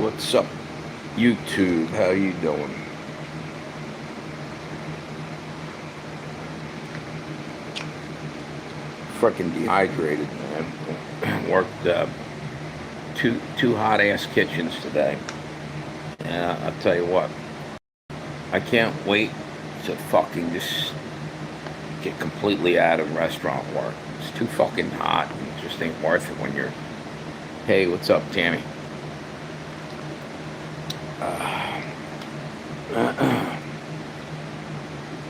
What's up, YouTube? How you doing? Freaking dehydrated, man. Worked two hot ass kitchens today, and I'll tell you what, I can't wait to fucking just get completely out of restaurant work. It's too fucking hot, and it just ain't worth it when you're. Hey, what's up, Tammy?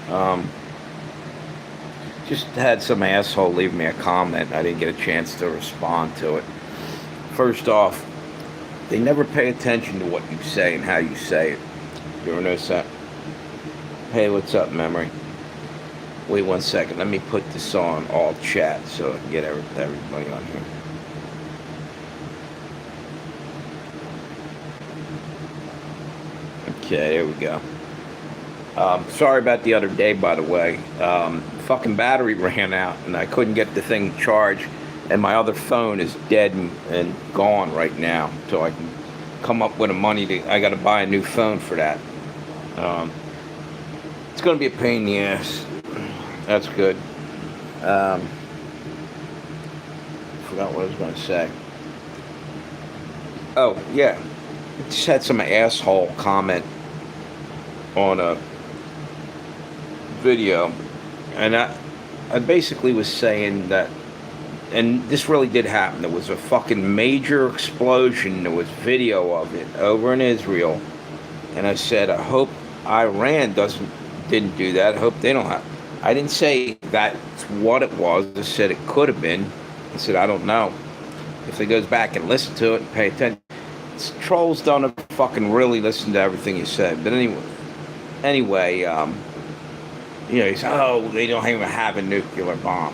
Um, just had some asshole leave me a comment. I didn't get a chance to respond to it. First off, they never pay attention to what you say and how you say it. You ever notice that? Hey, what's up, memory? Wait 1 second. Let me put this on all chat so I can get everybody on here. Okay, there we go. Sorry about the other day, by the way. Fucking battery ran out, and I couldn't get the thing charged, and my other phone is dead and gone right now. So I can come up with the money I got to buy a new phone for that. It's gonna be a pain in the ass. That's good. Forgot what I was gonna say. Oh yeah, just had some asshole comment on a video, and I basically was saying that, and this really did happen. There was a fucking major explosion. There was video of it over in Israel, and I said, I hope Iran didn't do that. I hope they don't have. I didn't say that's what it was. I said it could have been. I said I don't know. If it goes back and listen to it and pay attention, trolls don't fucking really listen to everything you said. But anyway, he said, oh, they don't even have a nuclear bomb.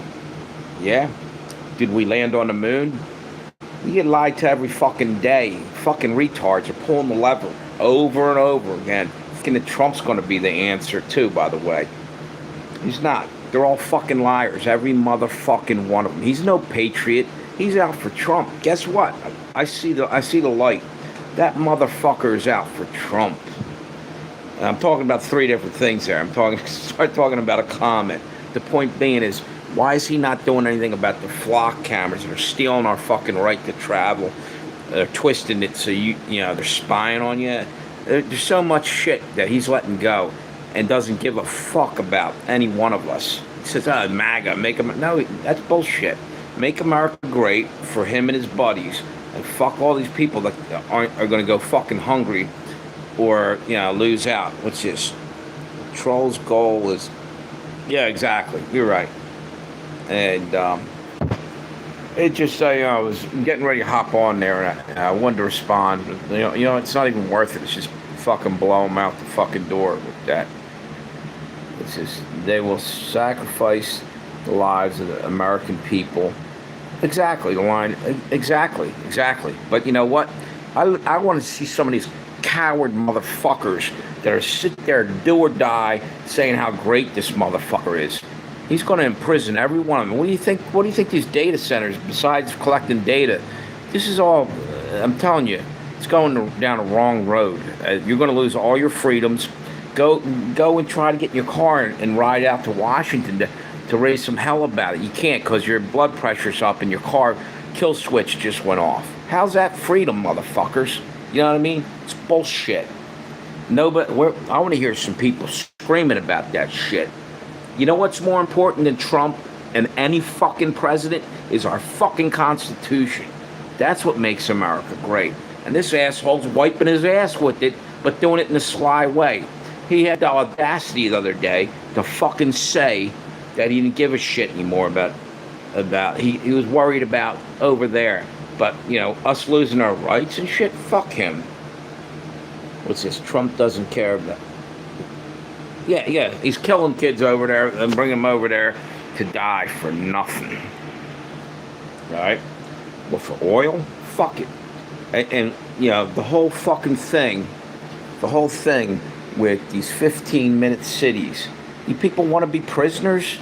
Yeah? Did we land on the moon? We get lied to every fucking day. Fucking retards are pulling the lever over and over again. Fucking Trump's going to be the answer, too, by the way. He's not. They're all fucking liars. Every motherfucking one of them. He's no patriot. He's out for Trump. Guess what? I see the light. That motherfucker is out for Trump. And I'm talking about three different things there. Start talking about a comment. The point being is, why is he not doing anything about the flock cameras that are stealing our fucking right to travel? They're twisting it so they're spying on you. There's so much shit that he's letting go and doesn't give a fuck about any one of us. He says, oh, MAGA, make him. No, that's bullshit. Make America great for him and his buddies, and fuck all these people that are going to go fucking hungry or, lose out. What's this? Troll's goal is, yeah, exactly. You're right. And it just, I was getting ready to hop on there, and I wanted to respond. It's not even worth it. It's just fucking blow them out the fucking door with that. It's just, they will sacrifice the lives of the American people. Exactly, the line. Exactly. But you know what? I want to see some of these coward motherfuckers that are sit there do or die saying how great this motherfucker is. He's going to imprison every one of them. What do you think these data centers, besides collecting data, this is all, I'm telling you, it's going down a wrong road. You're going to lose all your freedoms. Go and try to get in your car and ride out to Washington to raise some hell about it. You can't, because your blood pressure's up and your car kill switch just went off. How's that freedom, motherfuckers? You know what I mean? It's bullshit. No, but I want to hear some people screaming about that shit. You know what's more important than Trump and any fucking president is our fucking Constitution. That's what makes America great. And this asshole's wiping his ass with it, but doing it in a sly way. He had the audacity the other day to fucking say that he didn't give a shit anymore about he was worried about over there. But, us losing our rights and shit, fuck him. What's this? Trump doesn't care about. Yeah, he's killing kids over there and bringing them over there to die for nothing. Right? Well, for oil? Fuck it. And the whole fucking thing, with these 15-minute cities. You people want to be prisoners?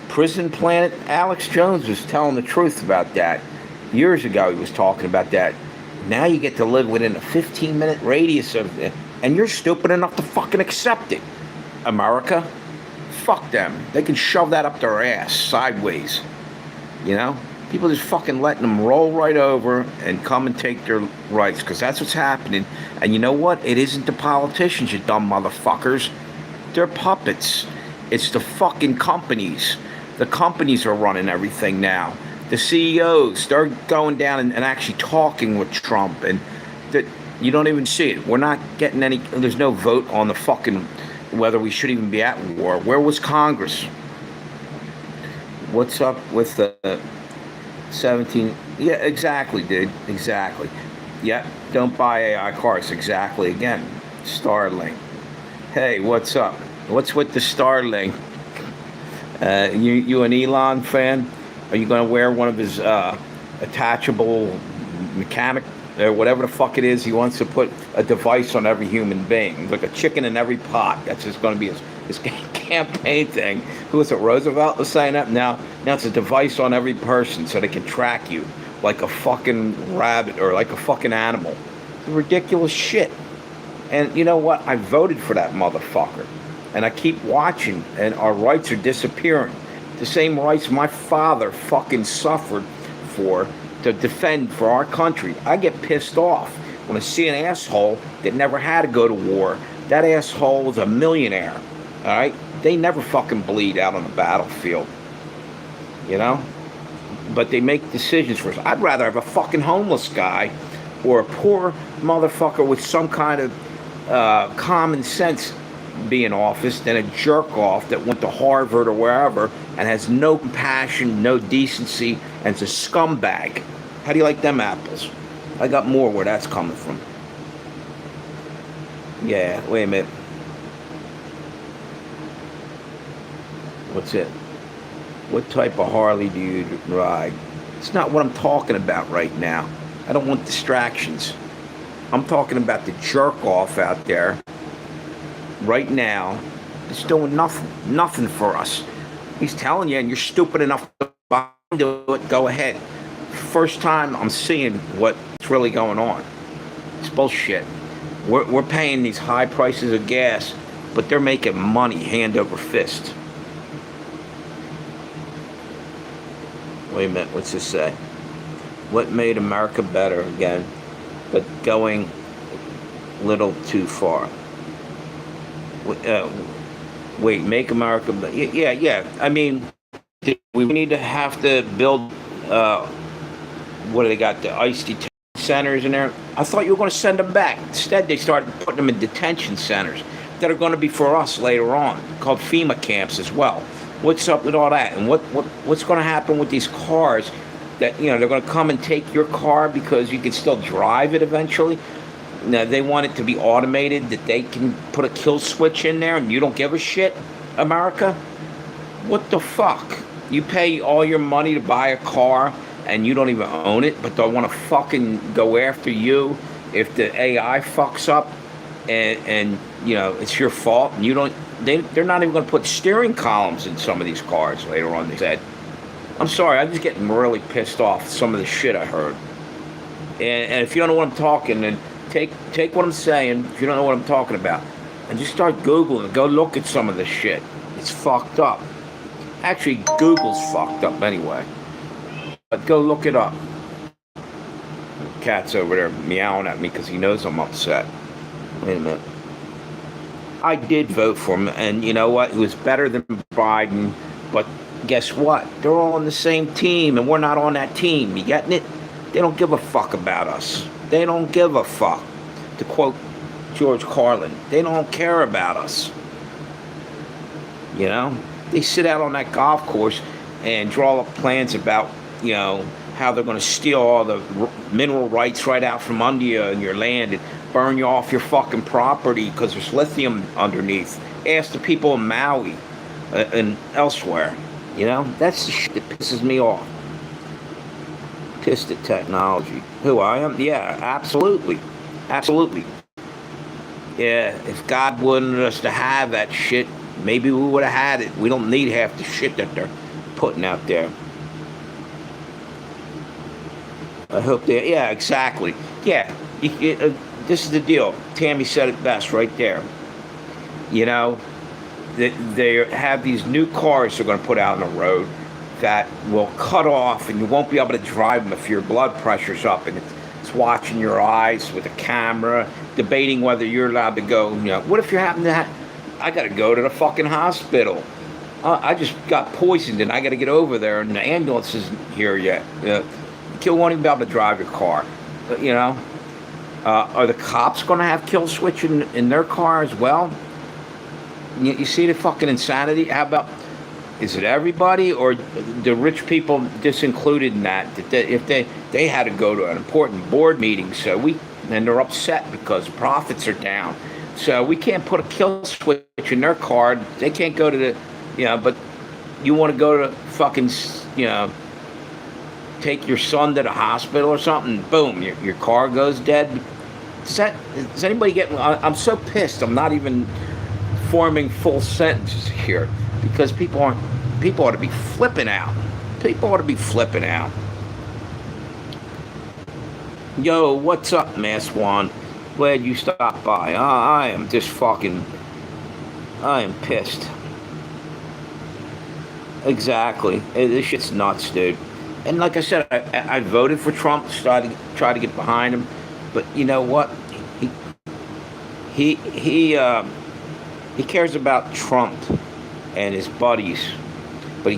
Prison planet? Alex Jones was telling the truth about that. Years ago he was talking about that. Now you get to live within a 15-minute radius of it, and you're stupid enough to fucking accept it. America, fuck them. They can shove that up their ass sideways. You know? People just fucking letting them roll right over and come and take their rights, because that's what's happening. And you know what? It isn't the politicians, you dumb motherfuckers. They're puppets. It's the fucking companies. The companies are running everything now. The CEOs, they're going down and actually talking with Trump, and that you don't even see it. We're not getting any. There's no vote on the fucking whether we should even be at war. Where was Congress? What's up with the 17? Yeah, exactly, dude. Exactly. Yeah, don't buy AI cars. Exactly. Again, Starlink. Hey, what's up? What's with the Starlink? You an Elon fan? Are you going to wear one of his attachable mechanic or whatever the fuck it is? He wants to put a device on every human being, like a chicken in every pot. That's just going to be his campaign thing. Who was it? Roosevelt was saying that. Now it's a device on every person so they can track you like a fucking rabbit or like a fucking animal. It's ridiculous shit. And you know what? I voted for that motherfucker. And I keep watching, and our rights are disappearing. The same rights my father fucking suffered for to defend for our country. I get pissed off when I see an asshole that never had to go to war. That asshole was a millionaire, all right? They never fucking bleed out on the battlefield, you know? But they make decisions for us. I'd rather have a fucking homeless guy or a poor motherfucker with some kind of common sense be in office than a jerk off that went to Harvard or wherever and has no compassion, no decency, and is a scumbag. How do you like them apples? I got more where that's coming from. Yeah, wait a minute. What's it? What type of Harley do you ride? It's not what I'm talking about right now. I don't want distractions. I'm talking about the jerk off out there right now. It's doing nothing for us. He's telling you, and you're stupid enough to do it, go ahead. First time I'm seeing what's really going on. It's bullshit. We're paying these high prices of gas, but they're making money hand over fist. Wait a minute, what's this say? What made America better again, but going a little too far? Wait, make America... Yeah. I mean, we need to have to build... what do they got? The ICE detention centers in there? I thought you were going to send them back. Instead, they started putting them in detention centers that are going to be for us later on, called FEMA camps as well. What's up with all that? And what's going to happen with these cars that, you know, they're going to come and take your car because you can still drive it eventually? Now, they want it to be automated, that they can put a kill switch in there and you don't give a shit, America? What the fuck? You pay all your money to buy a car and you don't even own it, but they want to fucking go after you if the AI fucks up and you know, it's your fault and you don't... They're not even going to put steering columns in some of these cars later on, they said. I'm sorry, I'm just getting really pissed off with some of the shit I heard. And if you don't know what I'm talking, then take what I'm saying, if you don't know what I'm talking about, and just start Googling and go look at some of this shit. It's fucked up. Actually, Google's fucked up anyway. But go look it up. The cat's over there meowing at me because he knows I'm upset. Wait a minute. I did vote for him, and you know what? He was better than Biden, but guess what? They're all on the same team, and we're not on that team. You getting it? They don't give a fuck about us. They don't give a fuck. To quote George Carlin, they don't care about us. You know? They sit out on that golf course and draw up plans about, you know, how they're going to steal all the mineral rights right out from under you and your land and burn you off your fucking property because there's lithium underneath. Ask the people in Maui and elsewhere. You know? That's the shit that pisses me off. Pissed at technology. Who I am? Yeah, absolutely. Absolutely. Yeah, if God wanted us to have that shit, maybe we would have had it. We don't need half the shit that they're putting out there. I hope they... Yeah, exactly. Yeah, this is the deal. Tammy said it best right there. You know, they have these new cars they're going to put out on the road that will cut off, and you won't be able to drive them if your blood pressure's up, and it's watching your eyes with a camera, debating whether you're allowed to go. You know, what if you happen to I got to go to the fucking hospital. I just got poisoned, and I got to get over there, and the ambulance isn't here yet. You won't even be able to drive your car. You know, are the cops going to have kill switch in their car as well? You see the fucking insanity? How about, is it everybody, or the rich people just included in that? If they had to go to an important board meeting, and they're upset because profits are down, so we can't put a kill switch in their car. They can't go to the, but you want to go to fucking, take your son to the hospital or something, boom, your car goes dead. Does anybody get? I'm so pissed. I'm not even forming full sentences here because people ought to be flipping out. People ought to be flipping out. Yo, what's up, Mass One? Glad you stopped by. I am pissed. Exactly. This shit's nuts, dude. And like I said, I voted for Trump to try to get behind him, but you know what? He cares about Trump and his buddies, but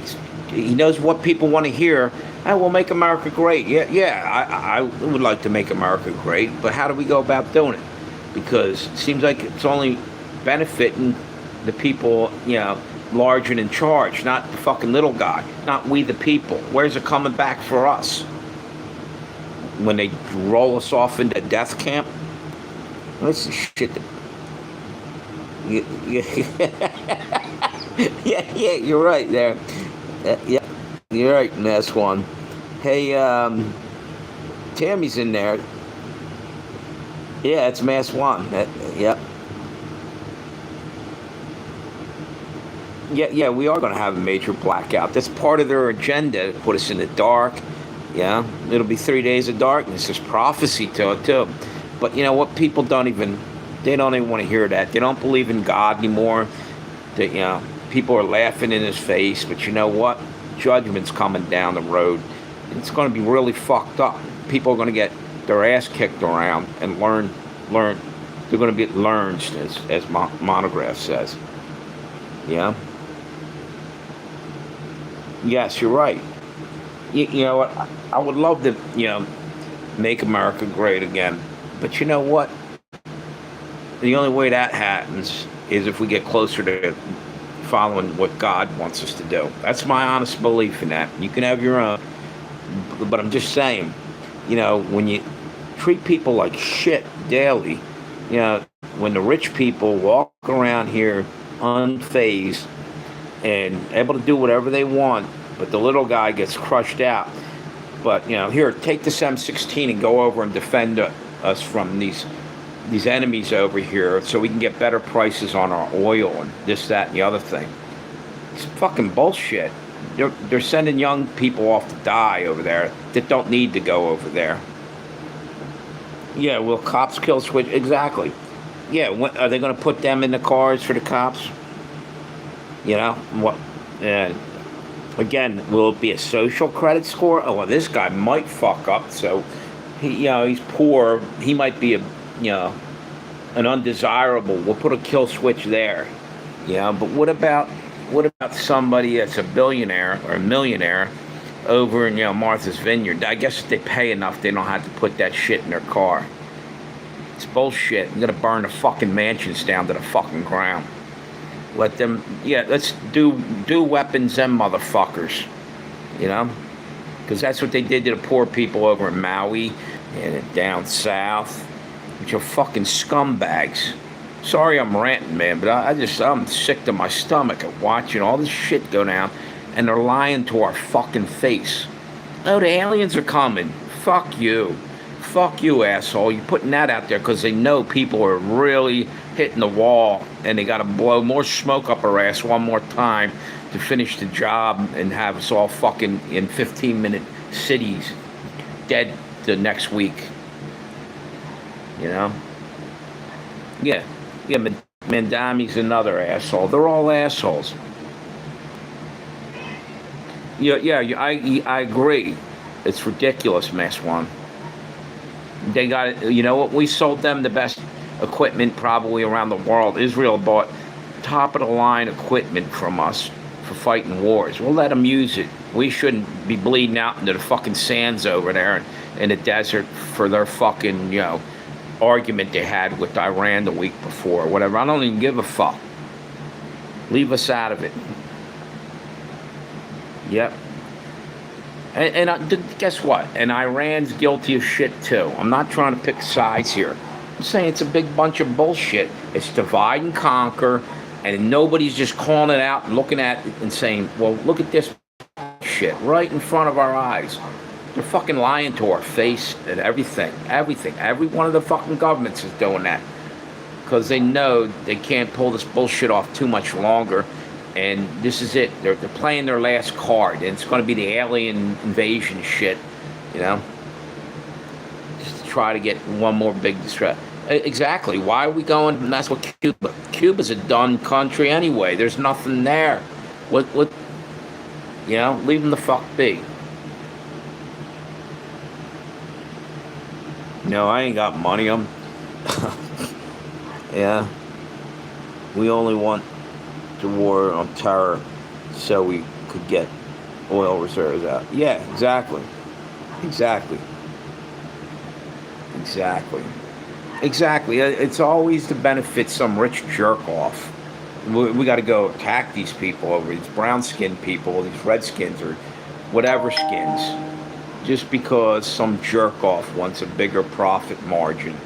he knows what people want to hear. I will make America great. I would like to make America great, but how do we go about doing it? Because it seems like it's only benefiting the people, large and in charge, not the fucking little guy, not we the people. Where's it coming back for us? When they roll us off into death camp? That's the shit that... Yeah, you're right there. Yeah, you're right in this one. Hey, Tammy's in there. Yeah, it's Mass One. Yep. Yeah, we are going to have a major blackout. That's part of their agenda, to put us in the dark. Yeah, it'll be 3 days of darkness. There's prophecy to it, too. But you know what? People don't even want to hear that. They don't believe in God anymore. People are laughing in his face. But you know what? Judgment's coming down the road. It's going to be really fucked up. People are going to get their ass kicked around and learn. They're going to be learned, as Monograph says. Yeah. Yes, you're right. You know what? I would love to, make America great again. But you know what? The only way that happens is if we get closer to following what God wants us to do. That's my honest belief in that. You can have your own. But I'm just saying, when you treat people like shit daily, when the rich people walk around here unfazed and able to do whatever they want, but the little guy gets crushed out. But here, take this M16 and go over and defend us from these enemies over here, so we can get better prices on our oil and this, that, and the other thing. It's fucking bullshit. They're sending young people off to die over there that don't need to go over there. Yeah, will cops kill switch? Exactly. Yeah, are they going to put them in the cars for the cops? What? Again, will it be a social credit score? Oh, well, this guy might fuck up, so he's poor. He might be an undesirable. We'll put a kill switch there. But what about somebody that's a billionaire or a millionaire over in Martha's Vineyard? I guess if they pay enough, they don't have to put that shit in their car. It's bullshit. You're gonna burn the fucking mansions down to the fucking ground. Let them, let's do weapons, them motherfuckers, because that's what they did to the poor people over in Maui and down south, which are fucking scumbags. Sorry I'm ranting, man, but I'm sick to my stomach of watching all this shit go down, and they're lying to our fucking face. Oh, the aliens are coming. Fuck you. Fuck you, asshole. You're putting that out there because they know people are really hitting the wall, and they got to blow more smoke up our ass one more time to finish the job and have us all fucking in 15-minute cities dead the next week. You know? Yeah. Yeah, Mandami's another asshole. They're all assholes. I agree. It's ridiculous, Mass One. They got, you know what? We sold them the best equipment probably around the world. Israel bought top of the line equipment from us for fighting wars. We'll let them use it. We shouldn't be bleeding out into the fucking sands over there in the desert for their fucking, argument they had with Iran the week before or whatever. I don't even give a fuck. Leave us out of it. Yep. And guess what? And Iran's guilty of shit too. I'm not trying to pick sides here. I'm saying it's a big bunch of bullshit. It's divide and conquer, and nobody's just calling it out and looking at it and saying, well, look at this shit right in front of our eyes. They're fucking lying to our face and everything. Everything. Every one of the fucking governments is doing that. Because they know they can't pull this bullshit off too much longer. And this is it. They're playing their last card. And it's going to be the alien invasion shit, just to try to get one more big distress. Exactly. Why are we going? And that's what Cuba. Cuba's a done country anyway. There's nothing there. What? Leave them the fuck be. No, I ain't got money. Yeah. We only want the war on terror so we could get oil reserves out. Yeah, exactly. It's always to benefit some rich jerk off. We got to go attack these people over these brown-skinned people, these redskins or whatever skins, just because some jerk off wants a bigger profit margin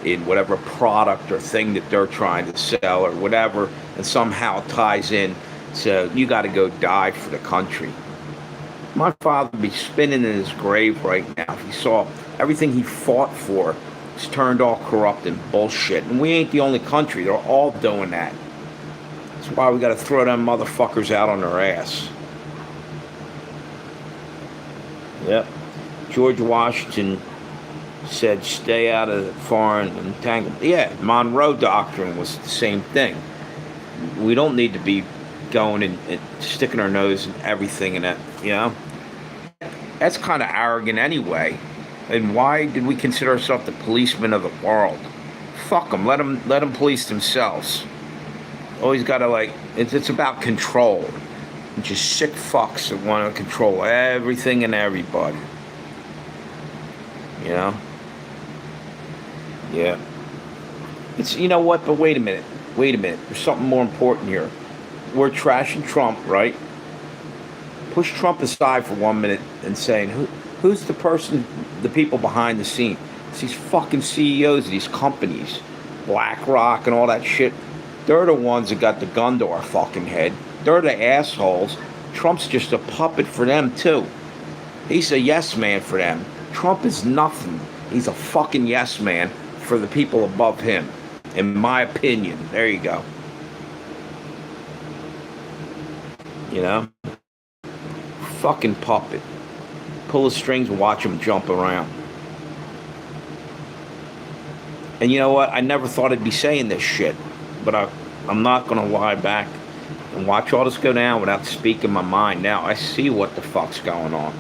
in whatever product or thing that they're trying to sell or whatever, and somehow ties in. So you got to go die for the country. My father would be spinning in his grave right now if he saw everything he fought for is turned all corrupt and bullshit. And we ain't the only country. They're all doing that. That's why we got to throw them motherfuckers out on their ass. Yep. George Washington said, stay out of foreign entanglement. Yeah, Monroe Doctrine was the same thing. We don't need to be going and sticking our nose in everything and that, That's kind of arrogant anyway. And why did we consider ourselves the policemen of the world? Fuck them. Let them police themselves. Always got to, it's about control. Just sick fucks that want to control everything and everybody. Yeah. It's, you know what, but wait a minute. There's something more important here. We're trashing Trump, right? Push Trump aside for 1 minute and saying, who's the people behind the scene? It's these fucking CEOs of these companies, BlackRock and all that shit. They're the ones that got the gun to our fucking head. They're the assholes. Trump's just a puppet for them, too. He's a yes man for them. Trump is nothing. He's a fucking yes man for the people above him, in my opinion. There you go. Fucking puppet. Pull the strings and watch him jump around. And you know what? I never thought I'd be saying this shit, but I'm not going to lie back and watch all this go down without speaking my mind. Now I see what the fuck's going on.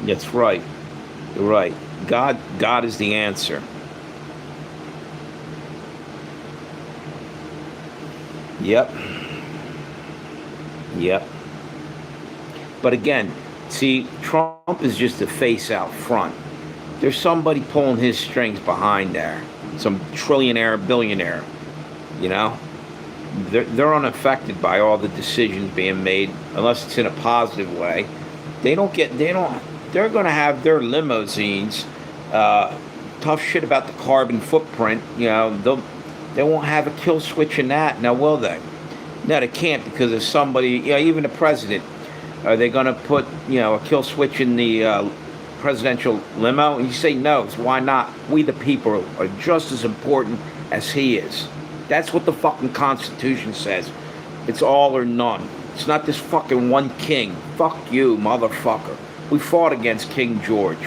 That's right. You're right. God is the answer. Yep. But again, see, Trump is just the face out front. There's somebody pulling his strings behind there. Some trillionaire, billionaire. They're unaffected by all the decisions being made unless it's in a positive way. They're going to have their limousines. Tough shit about the carbon footprint. They won't have a kill switch in that. Now, will they? No, they can't, because if somebody, even the president, are they going to put, a kill switch in the presidential limo? And you say no. So why not? We the people are just as important as he is. That's what the fucking Constitution says. It's all or none. It's not this fucking one king. Fuck you, motherfucker. We fought against King George.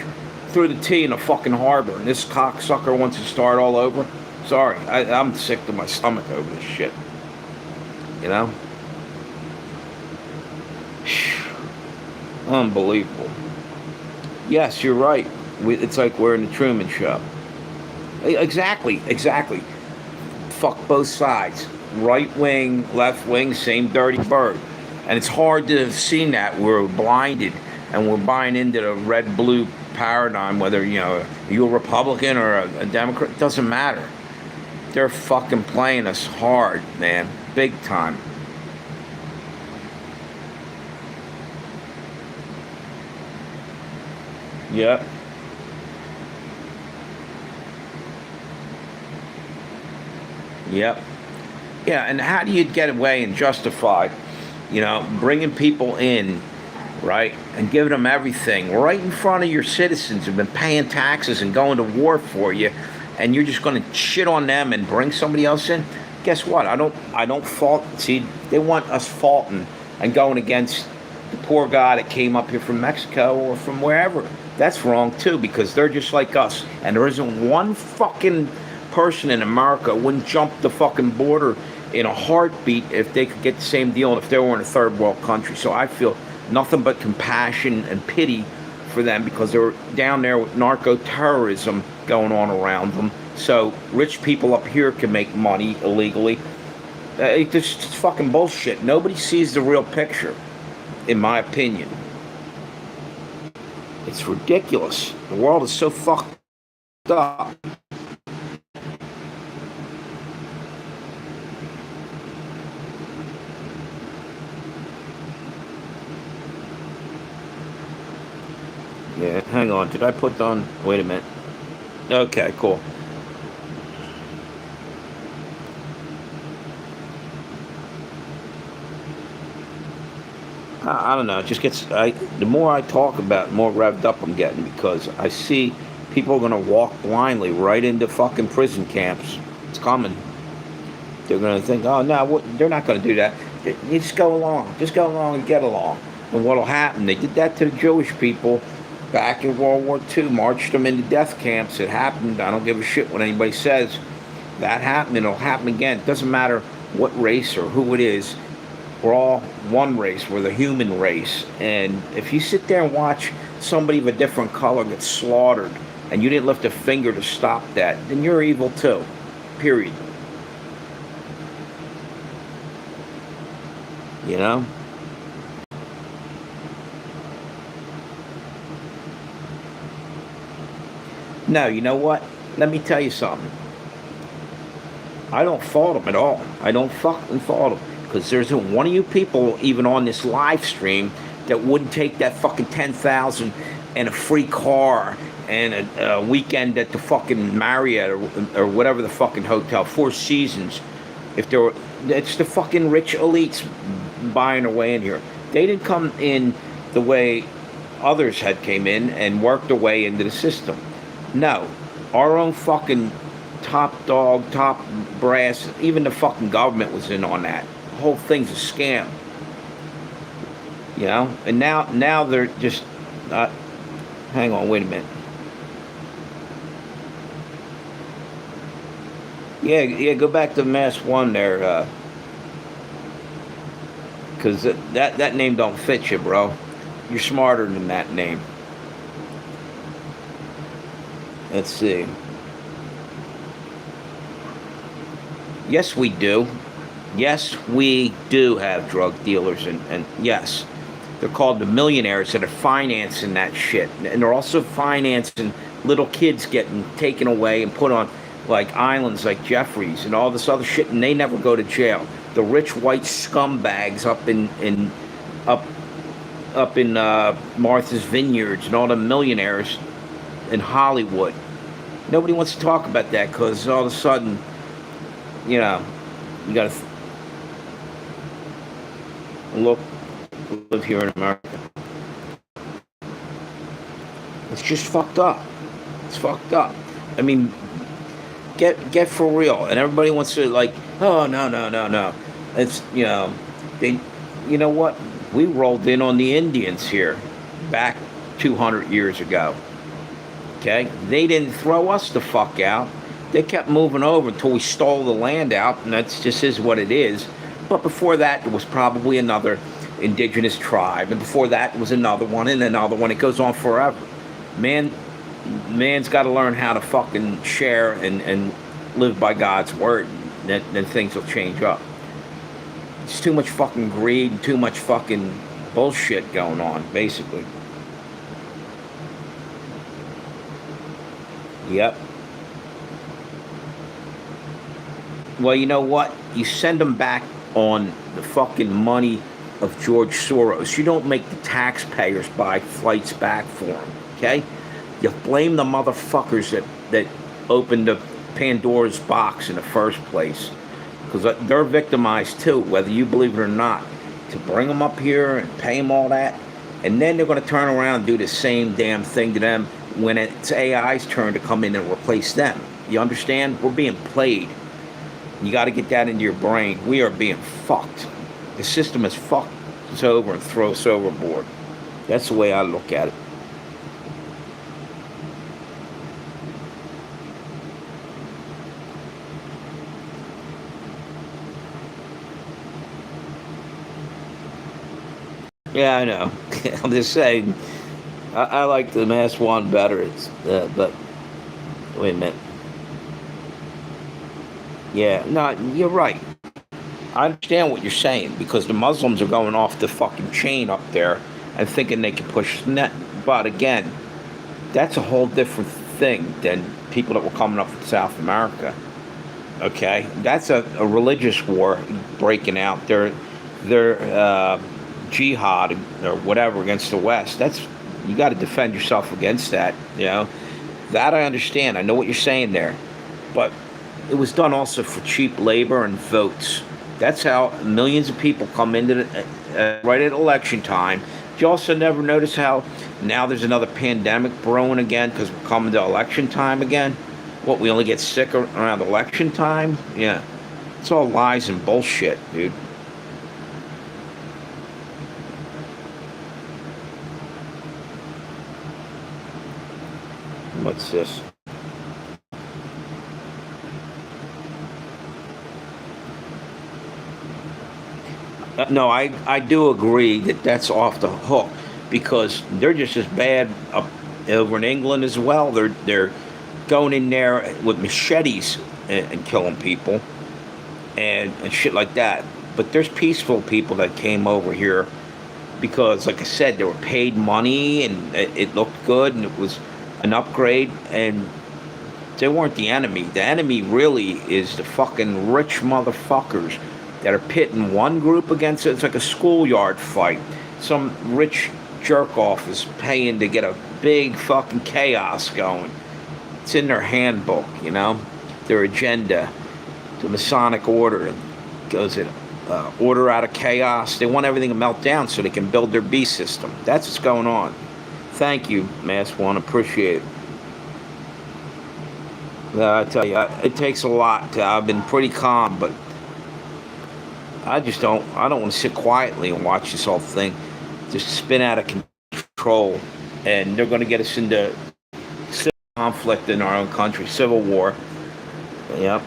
threw the tea in the fucking harbor, and this cocksucker wants to start all over. Sorry, I'm sick to my stomach over this shit. You know? Unbelievable. Yes, you're right. It's like we're in the Truman Show. Exactly. Fuck both sides. Right wing, left wing, same dirty bird. And it's hard to have seen that. We're blinded and we're buying into the red-blue paradigm, whether, you're a Republican or a Democrat, it doesn't matter. They're fucking playing us hard, man. Big time. Yep. Yep. Yeah, and how do you get away and justify, bringing people in, right, and giving them everything right in front of your citizens who've been paying taxes and going to war for you, and you're just going to shit on them and bring somebody else in? Guess what? I don't fault. See, they want us faulting and going against the poor guy that came up here from Mexico or from wherever. That's wrong too, because they're just like us, and there isn't one fucking person in America wouldn't jump the fucking border in a heartbeat if they could get the same deal if they were in a third world country. So I feel nothing but compassion and pity for them, because they're down there with narco-terrorism going on around them. So rich people up here can make money illegally. It's just fucking bullshit. Nobody sees the real picture, in my opinion. It's ridiculous. The world is so fucked up. Yeah, hang on. Did I put on? Wait a minute. Okay, cool. I don't know. It just gets. The more I talk about it, the more revved up I'm getting, because I see people are going to walk blindly right into fucking prison camps. It's coming. They're going to think, oh no, they're not going to do that. You just go along. Just go along and get along. And what'll happen? They did that to the Jewish people back in World War II, marched them into death camps. It happened. I don't give a shit what anybody says. That happened, and it'll happen again. It doesn't matter what race or who it is. We're all one race. We're the human race. And if you sit there and watch somebody of a different color get slaughtered, and you didn't lift a finger to stop that, then you're evil too. Period. You know? No, you know what? Let me tell you something. I don't fault them at all. I don't fucking fault them. Because there's one of you people, even on this live stream, that wouldn't take that fucking 10,000 and a free car and a weekend at the fucking Marriott or whatever the fucking hotel, Four Seasons. If there were, it's the fucking rich elites buying their way in here. They didn't come in the way others had came in and worked their way into the system. No, our own fucking top dog, top brass, even the fucking government was in on that. The whole thing's a scam. And now they're just, hang on, wait a minute. Yeah, go back to Mass 1 there, because that name don't fit you, bro. You're smarter than that name. Let's see. Yes, we do. Yes, we do have drug dealers, and yes, they're called the millionaires that are financing that shit. And they're also financing little kids getting taken away and put on like islands like Jeffries and all this other shit, and they never go to jail. The rich white scumbags up in Martha's Vineyards and all the millionaires in Hollywood. Nobody wants to talk about that, because all of a sudden, you got to live here in America. It's just fucked up. It's fucked up. I mean, get for real. And everybody wants to oh no. It's they, you know what? We rolled in on the Indians here back 200 years ago. Okay? They didn't throw us the fuck out. They kept moving over until we stole the land out, and that's just is what it is. But before that, there was probably another indigenous tribe, and before that was another one and another one. It goes on forever. Man, man's got to learn how to fucking share and live by God's word. Then things will change up. It's too much fucking greed, too much fucking bullshit going on, basically. Yep. Well, you know what? You send them back on the fucking money of George Soros. You don't make the taxpayers buy flights back for them, okay? You blame the motherfuckers that opened the Pandora's box in the first place. Because they're victimized too, whether you believe it or not. To bring them up here and pay them all that, and then they're going to turn around and do the same damn thing to them when it's AI's turn to come in and replace them. You understand? We're being played. You got to get that into your brain. We are being fucked. The system is fucked us over and throw us overboard. That's the way I look at it. Yeah, I know. I'm just saying. I like the Mass One better. But wait a minute. Yeah, no, you're right. I understand what you're saying because the Muslims are going off the fucking chain up there and thinking they can push net. But again, that's a whole different thing than people that were coming up from South America. Okay, that's a religious war breaking out. They're jihad or whatever against the West. That's you got to defend yourself against that. You know that I understand. I know what you're saying there, but it was done also for cheap labor and votes. That's how millions of people come into right at election time. Did you also never notice how now there's another pandemic brewing again because we're coming to election time again? What, we only get sick around election time? Yeah. It's all lies and bullshit, dude. What's this? No, I do agree that that's off the hook because they're just as bad up over in England as well. They're going in there with machetes and killing people and shit like that. But there's peaceful people that came over here because, like I said, they were paid money and it looked good and it was an upgrade and they weren't the enemy. The enemy really is the fucking rich motherfuckers that are pitting one group against it. It's like a schoolyard fight. Some rich jerk off is paying to get a big fucking chaos going. It's in their handbook, you know, their agenda, the Masonic order. Goes in order out of chaos. They want everything to melt down so they can build their beast system. That's what's going on. Thank you, Mass One. Appreciate it. I tell you, it takes a lot. I've been pretty calm, but I just don't. I don't want to sit quietly and watch this whole thing just spin out of control, and they're going to get us into civil conflict in our own country, civil war. Yep.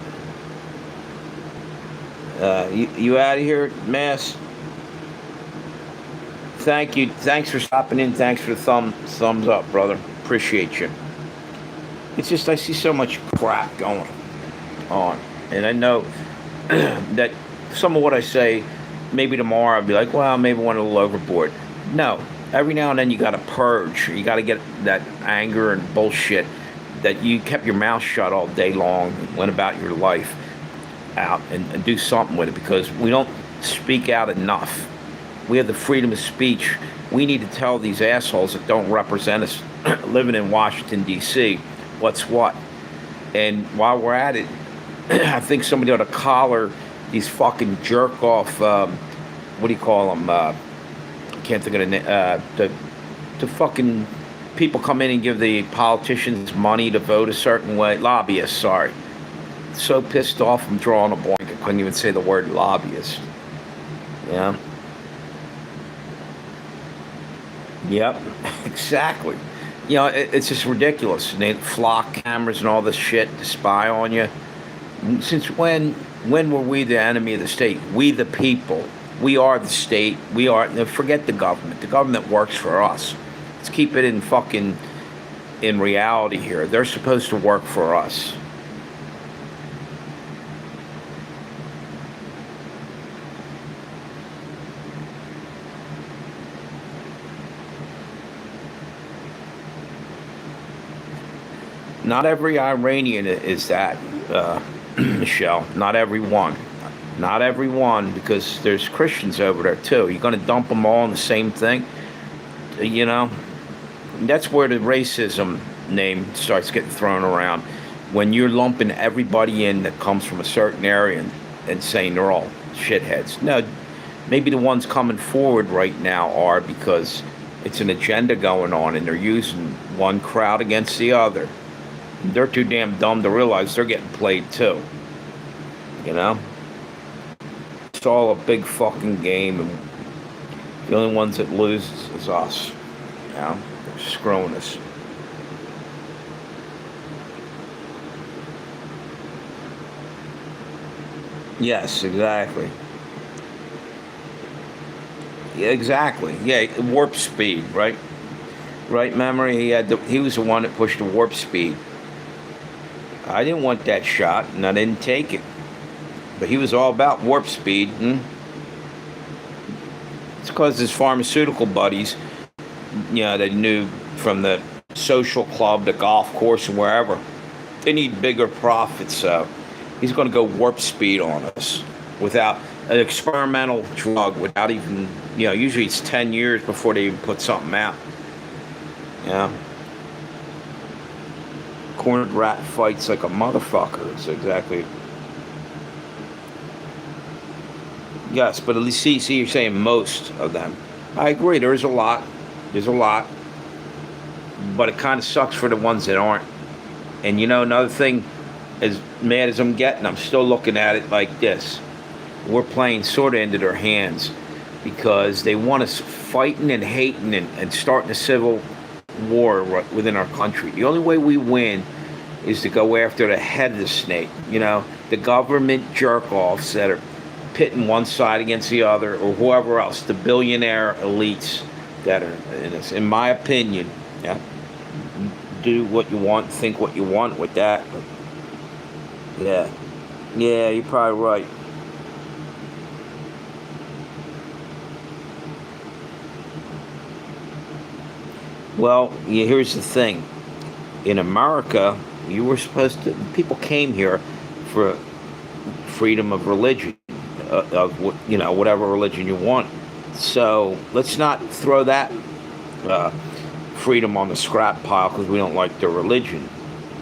You out of here, Mass? Thank you. Thanks for stopping in. Thanks for the thumbs up, brother. Appreciate you. It's just I see so much crap going on, and I know that some of what I say, maybe tomorrow I'll be like, well, maybe I went a little overboard. No, every now and then you got to purge. You got to get that anger and bullshit that you kept your mouth shut all day long and went about your life out and do something with it because we don't speak out enough. We have the freedom of speech. We need to tell these assholes that don't represent us living in Washington, D.C., what's what. And while we're at it, I think somebody ought to collar these fucking jerk off, what do you call them? I can't think of the name. The fucking people come in and give the politicians money to vote a certain way. Lobbyists, sorry. So pissed off, I'm drawing a blank. I couldn't even say the word lobbyist. Yeah. Yep, exactly. You know, it's just ridiculous. And they flock cameras and all this shit to spy on you. Since when were we the enemy of the state? We the people. We are the state. We are. Forget the government. The government works for us. Let's keep it in reality here. They're supposed to work for us. Not every Iranian is that, Michelle. Not every one. Not every one, because there's Christians over there too. You're going to dump them all in the same thing, you know? That's where the racism name starts getting thrown around. When you're lumping everybody in that comes from a certain area and saying they're all shitheads. No, maybe the ones coming forward right now are because it's an agenda going on and they're using one crowd against the other. They're too damn dumb to realize they're getting played too. You know? It's all a big fucking game, and the only ones that lose is us. You know? They're screwing us. Yes, exactly. Yeah, exactly. Yeah, warp speed, right? Right, memory. He was the one that pushed the warp speed. I didn't want that shot, and I didn't take it. But he was all about warp speed. It's because his pharmaceutical buddies, you know, they knew from the social club, the golf course, and wherever, they need bigger profits. So he's going to go warp speed on us without an experimental drug, without even, you know, usually it's 10 years before they even put something out. Yeah. Cornered rat fights like a motherfucker. It's exactly. Yes, but at least see, you're saying most of them. I agree. There's a lot. There's a lot. But it kind of sucks for the ones that aren't. And you know, another thing, as mad as I'm getting, I'm still looking at it like this. We're playing sort of into their hands because they want us fighting and hating and starting a civil war within our country. The only way we win is to go after the head of the snake. You know, the government jerk-offs that are pitting one side against the other, or whoever else, the billionaire elites that are in this. In my opinion, yeah, do what you want, think what you want with that. But yeah, you're probably right. Well, yeah, here's the thing. In America, you were supposed to. People came here for freedom of religion, you know, whatever religion you want. So let's not throw that uh, freedom on the scrap pile because we don't like their religion,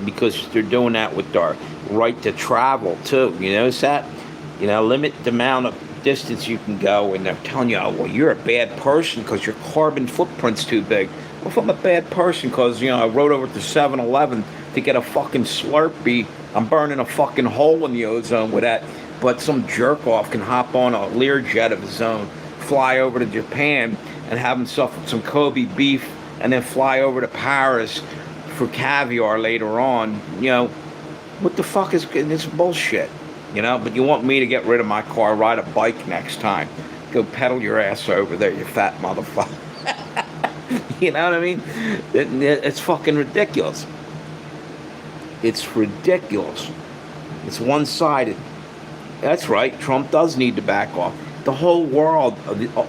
because they're doing that with our right to travel too. You notice that? You know, limit the amount of distance you can go, and they're telling you, oh, well, you're a bad person because your carbon footprint's too big. Well, if I'm a bad person because, you know, I rode over to 7-Eleven to get a fucking Slurpee, I'm burning a fucking hole in the ozone with that. But some jerk off can hop on a Learjet of his own, fly over to Japan and have himself some Kobe beef, and then fly over to Paris for caviar later on. You know, what the fuck is this bullshit? You know, but you want me to get rid of my car, ride a bike next time. Go pedal your ass over there, you fat motherfucker. You know what I mean? It's fucking ridiculous. It's ridiculous. It's one-sided. That's right. Trump does need to back off. The whole world,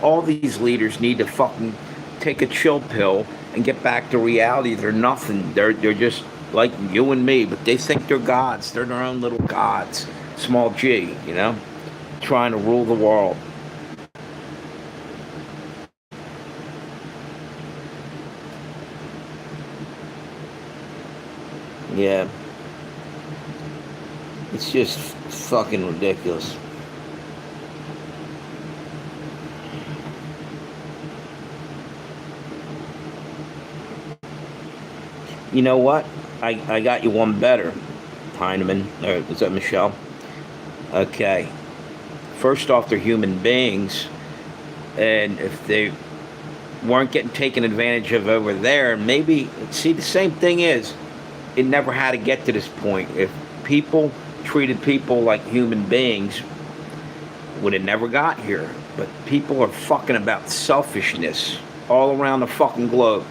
all these leaders need to fucking take a chill pill and get back to reality. They're nothing. They're just like you and me, but they think they're gods. They're their own little gods. Small G, you know, trying to rule the world. Yeah, it's just fucking ridiculous. You know what? I got you one better, Heineman. Or was that Michelle? Okay. First off, they're human beings, and if they weren't getting taken advantage of over there. And maybe, see, the same thing is, it never had to get to this point. If people treated people like human beings, would have never got here. But people are fucking about selfishness all around the fucking globe.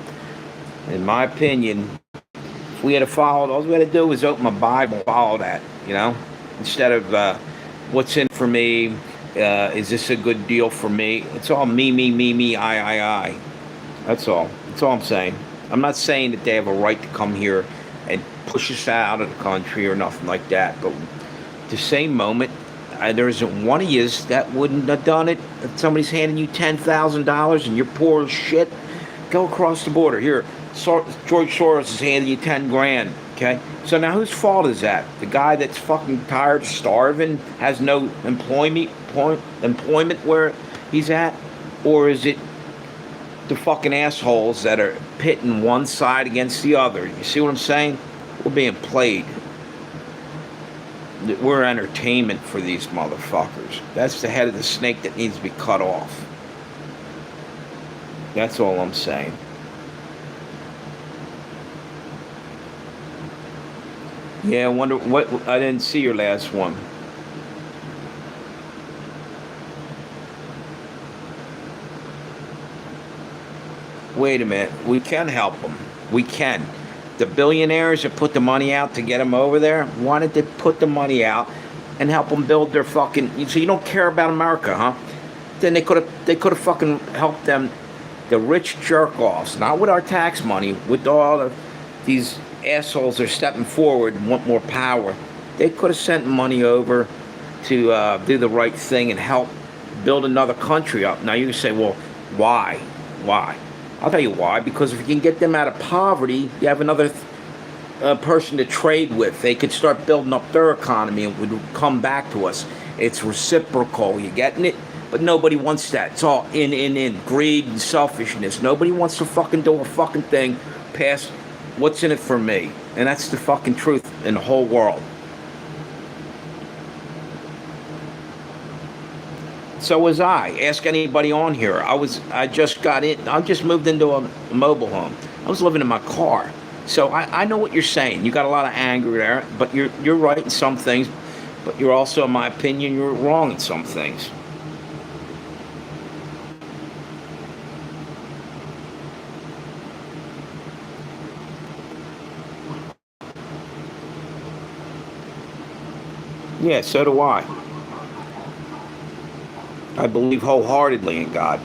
In my opinion, if we had to follow, all we had to do was open my Bible and follow that, you know? Instead of what's in for me, is this a good deal for me? It's all me, I. That's all. That's all I'm saying. I'm not saying that they have a right to come here and push us out of the country or nothing like that. But at the same moment, there isn't one of you that wouldn't have done it. If somebody's handing you $10,000 and you're poor as shit, go across the border. Here, George Soros is handing you 10 grand. Okay? So now whose fault is that? The guy that's fucking tired of starving, has no employment where he's at? Or is it the fucking assholes that are pitting one side against the other? You see what I'm saying? We're being played. We're entertainment for these motherfuckers. That's the head of the snake that needs to be cut off. That's all I'm saying. Yeah, I wonder what. I didn't see your last one. Wait a minute. We can help them. We can. The billionaires that put the money out to get them over there, why did they put the money out and help them build their fucking? So you don't care about America, huh? Then they could have fucking helped them, the rich jerk offs, not with our tax money, with all of these assholes are stepping forward and want more power. They could have sent money over to do the right thing and help build another country up. Now you can say, well, why? Why? I'll tell you why. Because if you can get them out of poverty, you have another person to trade with. They could start building up their economy and would come back to us. It's reciprocal. You getting it? But nobody wants that. It's all in. Greed and selfishness. Nobody wants to fucking do a fucking thing past what's in it for me. And that's the fucking truth in the whole world. So was I. Ask anybody on here. I just got in. I just moved into a mobile home. I was living in my car. So I know what you're saying. You got a lot of anger there, but you're right in some things. But you're also, in my opinion, you're wrong in some things. Yeah, so do I. I believe wholeheartedly in God.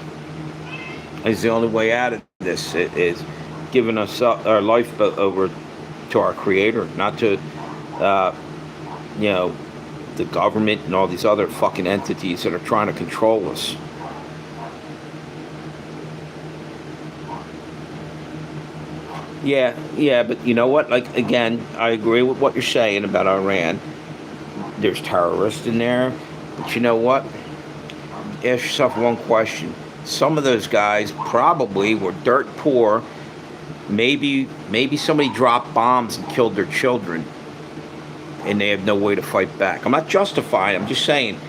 It's the only way out of this. It is giving us our life over to our Creator, not to, you know, the government and all these other fucking entities that are trying to control us. Yeah, but you know what? Like, again, I agree with what you're saying about Iran. There's terrorists in there, but you know what? Ask yourself one question. Some of those guys probably were dirt poor. Maybe somebody dropped bombs and killed their children, and they have no way to fight back. I'm not justifying. I'm just saying,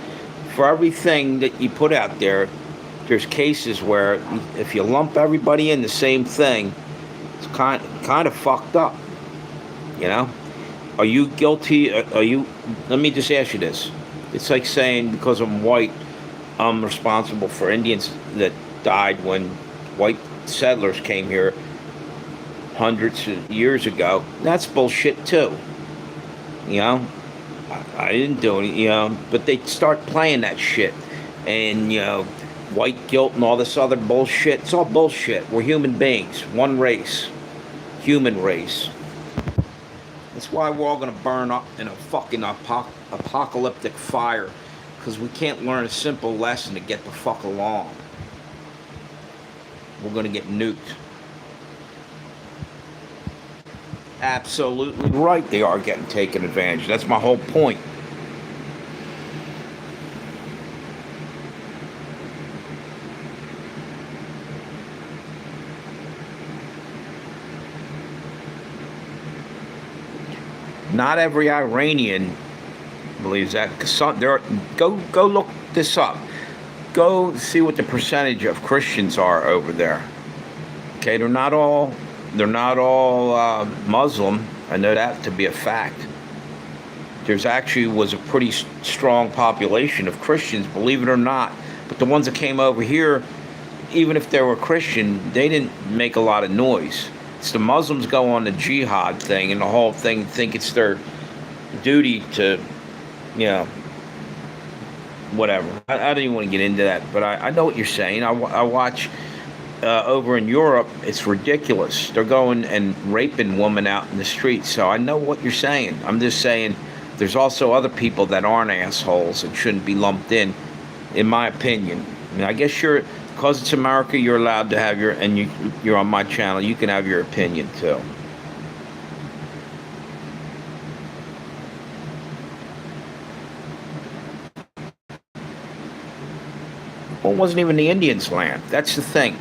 for everything that you put out there, there's cases where if you lump everybody in the same thing, it's kind of fucked up. You know? Are you guilty? Are you? Let me just ask you this. It's like saying because I'm white, I'm responsible for Indians that died when white settlers came here hundreds of years ago. That's bullshit too. You know, I didn't do any. You know, but they start playing that shit, and you know, white guilt and all this other bullshit. It's all bullshit. We're human beings, one race, human race. That's why we're all gonna burn up in a fucking apocalyptic fire, because we can't learn a simple lesson to get the fuck along. We're gonna get nuked. Absolutely right, they are getting taken advantage of. That's my whole point. Not every Iranian believes that. Go look this up. Go see what the percentage of Christians are over there. Okay, they're not all Muslim. I know that to be a fact. There's actually was a pretty strong population of Christians, believe it or not. But the ones that came over here, even if they were Christian, they didn't make a lot of noise. It's the Muslims go on the jihad thing and the whole thing, think it's their duty to, you know, whatever. I don't even want to get into that, but I know what you're saying. I watch over in Europe, it's ridiculous. They're going and raping women out in the streets. So I know what you're saying. I'm just saying there's also other people that aren't assholes and shouldn't be lumped in my opinion. I mean, I guess because it's America, you're allowed to have you're on my channel, you can have your opinion too. Well, it wasn't even the Indians' land. That's the thing.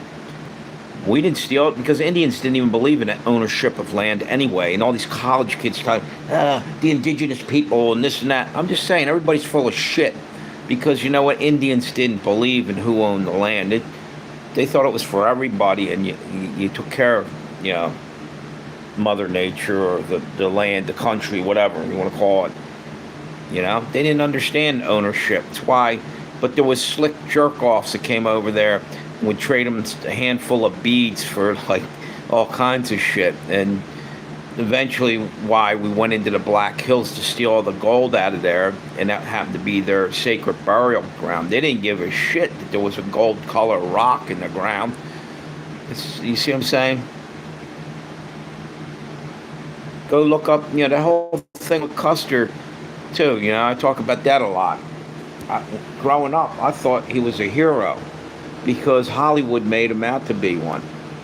We didn't steal it because Indians didn't even believe in ownership of land anyway. And all these college kids talk, the indigenous people and this and that. I'm just saying, everybody's full of shit. Because you know what? Indians didn't believe in who owned the land. They thought it was for everybody, and you took care of, you know, Mother Nature or the land, the country, whatever you want to call it. You know? They didn't understand ownership. That's why. But there was slick jerk-offs that came over there, would trade them a handful of beads for like all kinds of shit. And eventually why we went into the Black Hills to steal all the gold out of there, and that happened to be their sacred burial ground. They didn't give a shit that there was a gold color rock in the ground. You see what I'm saying? Go look up, you know, the whole thing with Custer too. You know, I talk about that a lot. Growing up, I thought he was a hero because Hollywood made him out to be one.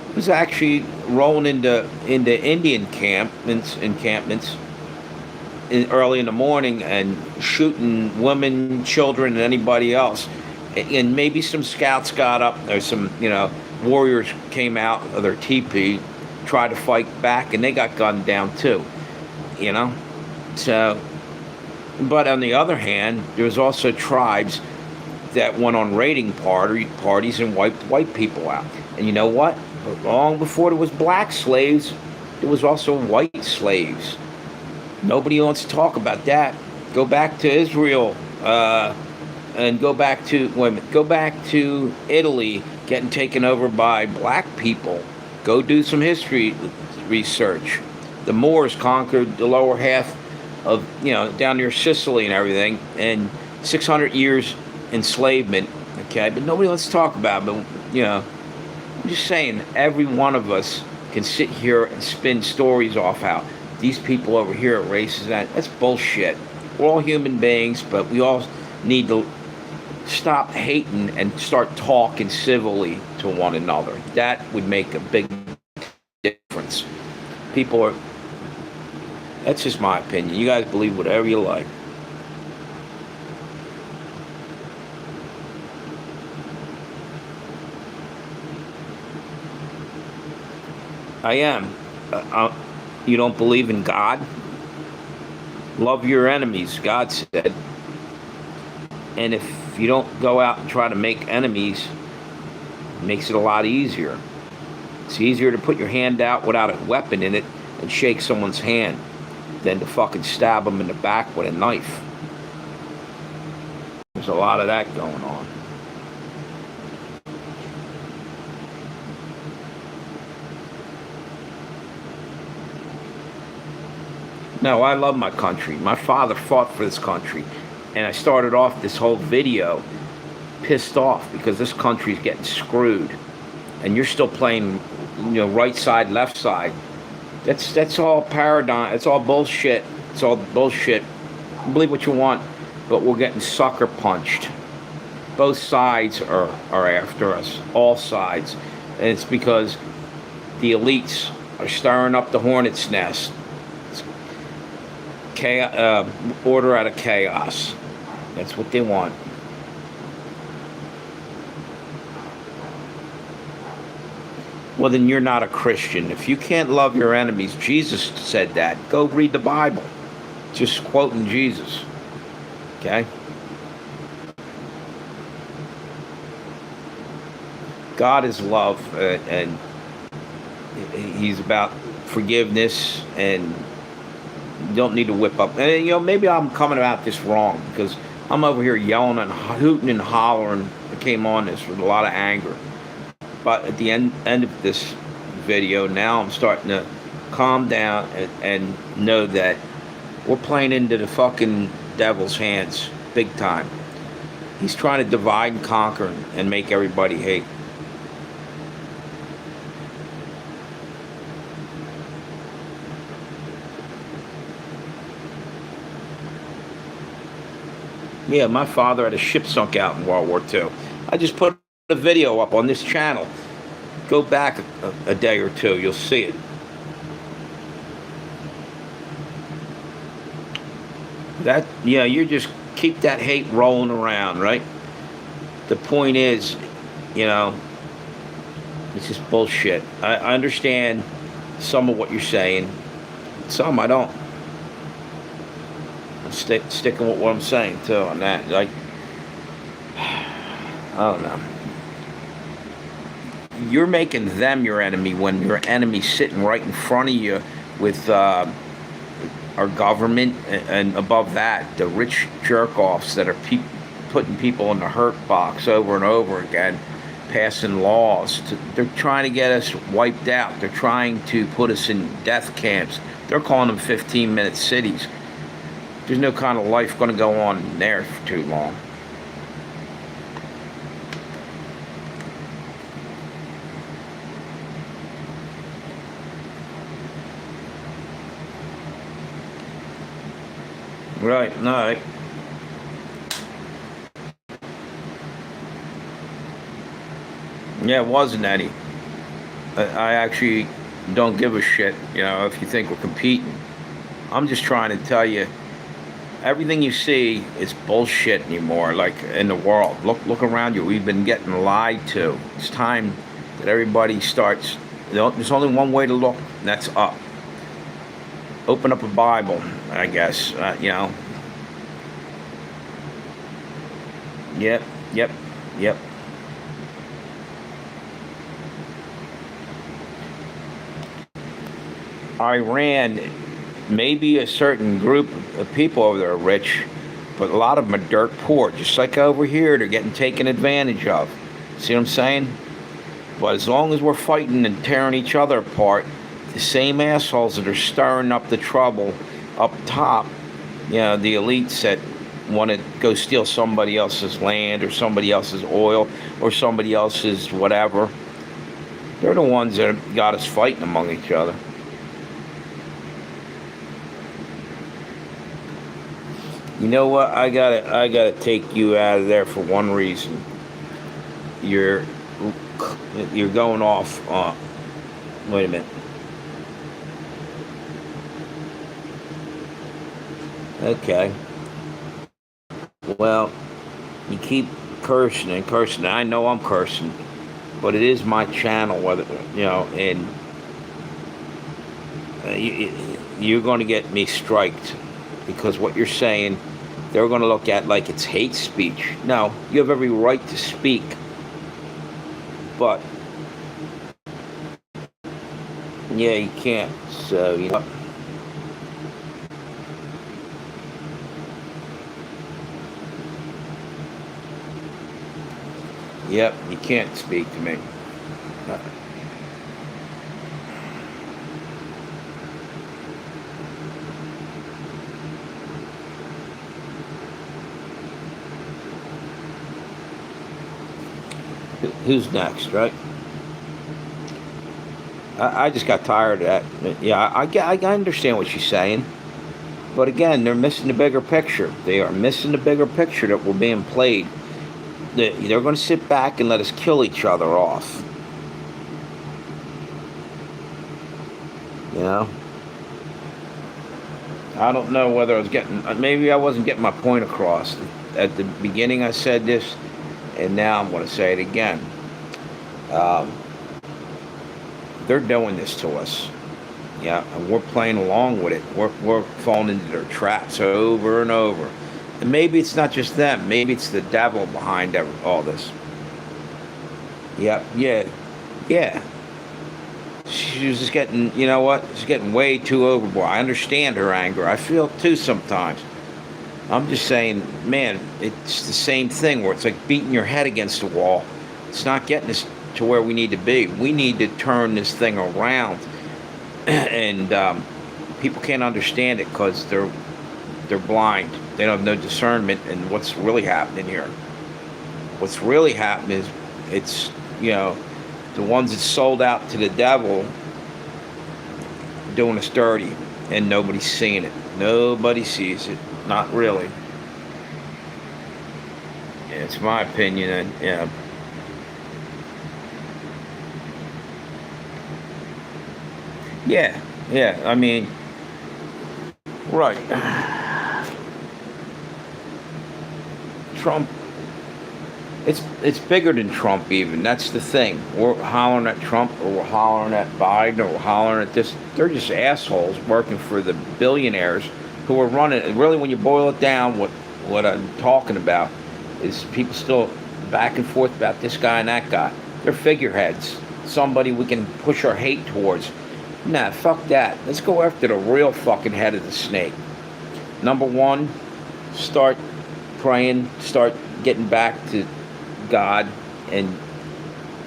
He was actually rolling into Indian encampments early in the morning and shooting women, children, and anybody else. And maybe some scouts got up, or some, you know, warriors came out of their teepee, tried to fight back, and they got gunned down too. You know, so. But on the other hand, there was also tribes that went on raiding parties and wiped white people out. And you know what? Long before there was black slaves, there was also white slaves. Nobody wants to talk about that. Go back to Israel, and go back to Italy getting taken over by black people. Go do some history research. The Moors conquered the lower half of, you know, down near Sicily and everything, and 600 years enslavement, okay? But nobody wants to talk about it. But, you know, I'm just saying, every one of us can sit here and spin stories off how these people over here are racist. That's bullshit. We're all human beings, but we all need to stop hating and start talking civilly to one another. That would make a big difference. That's just my opinion. You guys believe whatever you like. I am. You don't believe in God? Love your enemies, God said. And if you don't go out and try to make enemies, it makes it a lot easier. It's easier to put your hand out without a weapon in it and shake someone's hand than to fucking stab them in the back with a knife. There's a lot of that going on. No, I love my country. My father fought for this country. And I started off this whole video pissed off because this country's getting screwed. And you're still playing, you know, right side, left side. That's all paradigm. It's all bullshit. It's all bullshit. Believe what you want, but we're getting sucker punched. Both sides are after us. All sides. And it's because the elites are stirring up the hornet's nest. Order out of chaos. That's what they want. Well, then you're not a Christian. If you can't love your enemies, Jesus said that. Go read the Bible. Just quoting Jesus. Okay? God is love, and he's about forgiveness, and you don't need to whip up. And maybe I'm coming about this wrong because I'm over here yelling and hooting and hollering. I came on this with a lot of anger, but at the end of this video, now I'm starting to calm down and know that we're playing into the fucking devil's hands big time. He's trying to divide and conquer and make everybody hate. Yeah, my father had a ship sunk out in World War II. I just put a video up on this channel. Go back a day or two, you'll see it. You just keep that hate rolling around, right? The point is, it's just bullshit. I understand some of what you're saying. Some I don't. I'm sticking with what I'm saying, too, on that. Like, I don't know. You're making them your enemy when your enemy's sitting right in front of you with our government, and above that, the rich jerk-offs that are putting people in the hurt box over and over again, passing laws. They're trying to get us wiped out. They're trying to put us in death camps. They're calling them 15-minute cities. There's no kind of life going to go on there for too long. Right, no. Yeah, it wasn't any. I actually don't give a shit, if you think we're competing. I'm just trying to tell you, everything you see is bullshit anymore, like in the world. Look around you. We've been getting lied to. It's time that everybody starts. There's only one way to look, and that's up. Open up a Bible, I guess. Yep. Iran, maybe a certain group of people over there are rich, but a lot of them are dirt poor. Just like over here, they're getting taken advantage of. See what I'm saying? But as long as we're fighting and tearing each other apart, the same assholes that are stirring up the trouble up top, the elites that want to go steal somebody else's land or somebody else's oil or somebody else's whatever, they're the ones that got us fighting among each other. You know what? I gotta take you out of there for one reason. You're going off. Wait a minute. Okay. Well, you keep cursing and cursing. I know I'm cursing, but it is my channel. Whether and you're going to get me striked because what you're saying, they're going to look at like it's hate speech. No, you have every right to speak, but you can't. So Yep, you can't speak to me. Who's next, right? I just got tired of that. Yeah, I understand what she's saying. But again, they're missing the bigger picture. They are missing the bigger picture that we're being played. They're going to sit back and let us kill each other off. I don't know whether maybe I wasn't getting my point across. At the beginning I said this, and now I'm going to say it again. They're doing this to us. And we're playing along with it. We're falling into their traps over and over. And maybe it's not just them. Maybe it's the devil behind all this. Yeah. she was just getting, you know what? She's getting way too overboard. I understand her anger. I feel it too sometimes. I'm just saying, man, it's the same thing where it's like beating your head against the wall. It's not getting us to where we need to be. We need to turn this thing around, and people can't understand it because they're blind. They don't have no discernment in what's really happening here. What's really happening is it's, you know, the ones that sold out to the devil doing us dirty, and nobody's seeing it. Nobody sees it. Not really. Yeah, it's my opinion, and yeah. Yeah, yeah. I mean, right. Trump. It's bigger than Trump even. That's the thing. We're hollering at Trump, or we're hollering at Biden, or we're hollering at this. They're just assholes working for the billionaires who are running. Really, when you boil it down, what I'm talking about is people still back and forth about this guy and that guy. They're figureheads. Somebody we can push our hate towards. Nah, fuck that. Let's go after the real fucking head of the snake. Number one, start praying, start getting back to God, and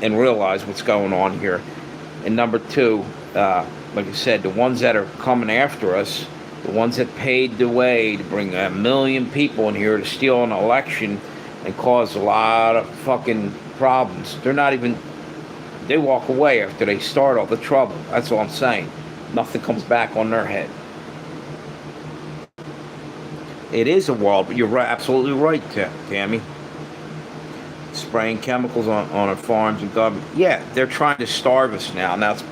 realize what's going on here. And number two, like I said, the ones that are coming after us, the ones that paid the way to bring 1,000,000 people in here to steal an election and cause a lot of fucking problems. They're not even, they walk away after they start all the trouble. That's all I'm saying. Nothing comes back on their head. It is a world, but you're right, absolutely right, Tammy. Spraying chemicals on our farms and government. Yeah, they're trying to starve us now. Now it's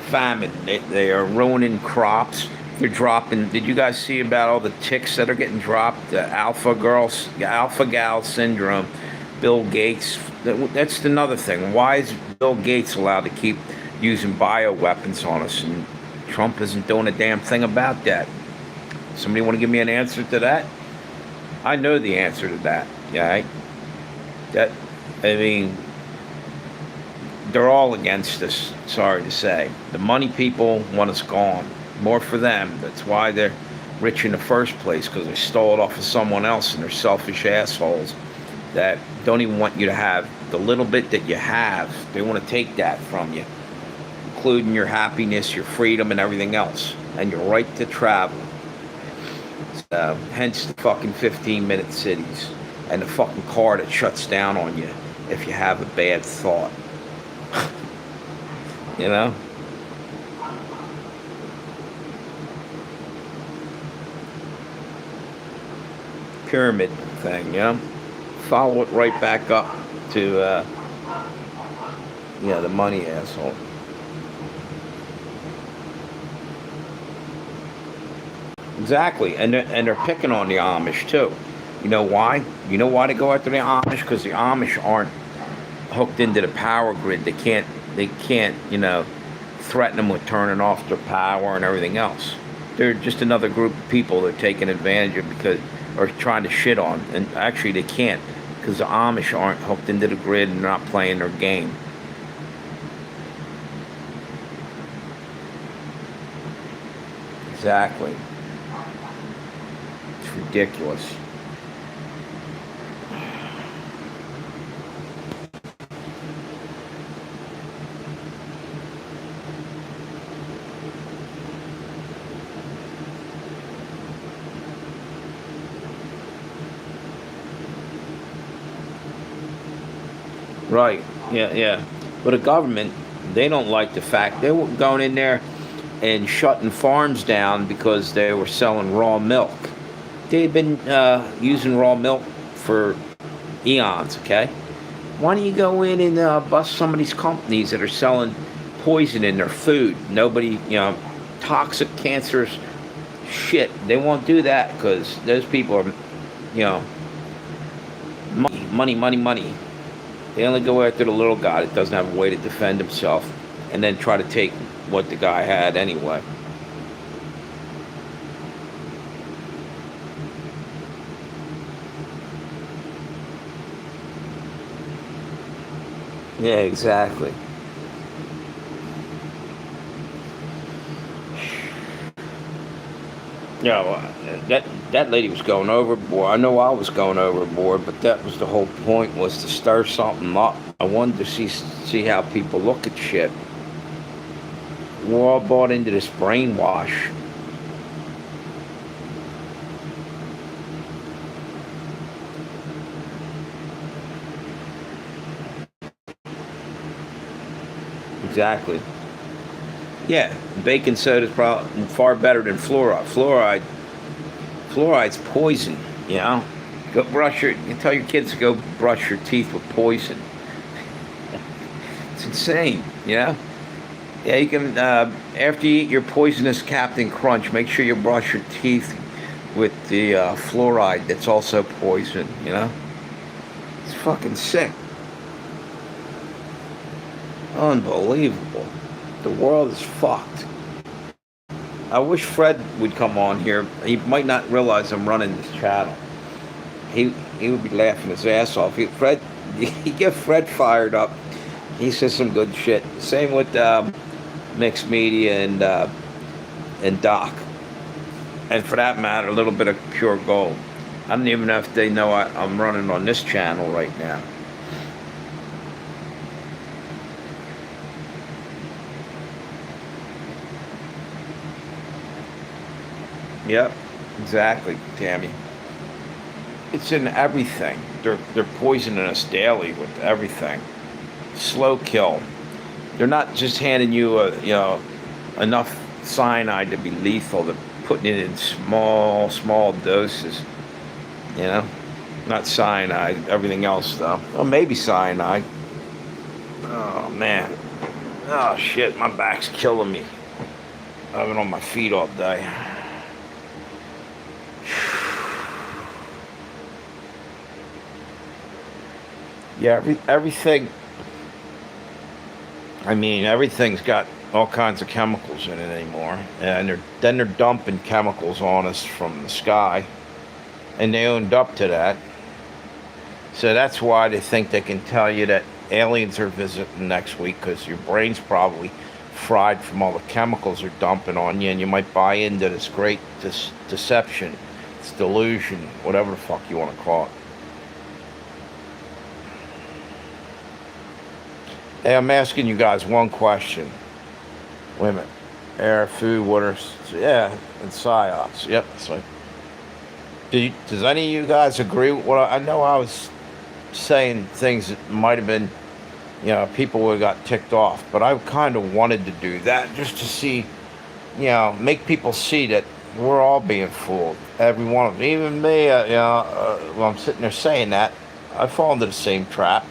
famine. They are ruining crops. They're dropping. Did you guys see about all the ticks that are getting dropped? The alpha gal syndrome. Bill Gates. That's another thing. Why is Bill Gates allowed to keep using bioweapons on us, and Trump isn't doing a damn thing about that? Somebody want to give me an answer to that? I know the answer to that. Yeah, that. I mean, they're all against us. Sorry to say, the money people want us gone. More for them. That's why they're rich in the first place, because they stole it off of someone else, and they're selfish assholes that don't even want you to have the little bit that you have. They want to take that from you, including your happiness, your freedom, and everything else, and your right to travel. Hence the fucking 15-minute cities and the fucking car that shuts down on you if you have a bad thought. You know? Pyramid thing, you know? Follow it right back up to, the money asshole. Exactly, and they're picking on the Amish too. You know why? You know why they go after the Amish? Because the Amish aren't hooked into the power grid. They can't, threaten them with turning off their power and everything else. They're just another group of people they're taking advantage of because, or trying to shit on. And actually they can't, because the Amish aren't hooked into the grid and they're not playing their game. Exactly. It's ridiculous. Right. Yeah, yeah. But the government, they don't like the fact they were going in there and shutting farms down because they were selling raw milk. They've been using raw milk for eons, okay? Why don't you go in and bust some of these companies that are selling poison in their food? Nobody, toxic, cancerous shit. They won't do that because those people are, money, money, money, money. They only go after the little guy that doesn't have a way to defend himself, and then try to take what the guy had anyway. Yeah, exactly. You know, that lady was going overboard. I know I was going overboard, but that was the whole point, was to stir something up. I wanted to see how people look at shit. We're all bought into this brainwash. Exactly. Yeah, baking soda is probably far better than fluoride. Fluoride's poison. You know, go brush your. You tell your kids to go brush your teeth with poison. It's insane. You know. Yeah, you can. After you eat your poisonous Captain Crunch, make sure you brush your teeth with the fluoride. That's also poison. You know. It's fucking sick. Unbelievable. The world is fucked. I wish Fred would come on here. He might not realize I'm running this channel. He would be laughing his ass off. He get Fred fired up. He says some good shit. Same with Mixed Media and Doc, and for that matter, a little bit of Pure Gold. I don't even know if they know I'm running on this channel right now. Yep, exactly, Tammy. It's in everything. They're poisoning us daily with everything. Slow kill. They're not just handing you enough cyanide to be lethal. They're putting it in small doses. You know, not cyanide. Everything else though. Well, maybe cyanide. Oh man. Oh shit, my back's killing me. I've been on my feet all day. Yeah, everything. I mean, everything's got all kinds of chemicals in it anymore, and they're dumping chemicals on us from the sky, and they owned up to that. So that's why they think they can tell you that aliens are visiting next week, because your brain's probably fried from all the chemicals they're dumping on you, and you might buy into this great deception, this delusion, whatever the fuck you want to call it. Hey, I'm asking you guys one question. Wait a minute. Air, food, water, yeah, and psyops. Yep. So, does any of you guys agree with what I know? I was saying things that might have been, people would have got ticked off, but I kind of wanted to do that just to see, make people see that we're all being fooled. Every one of them, even me. While I'm sitting there saying that, I fall into the same trap.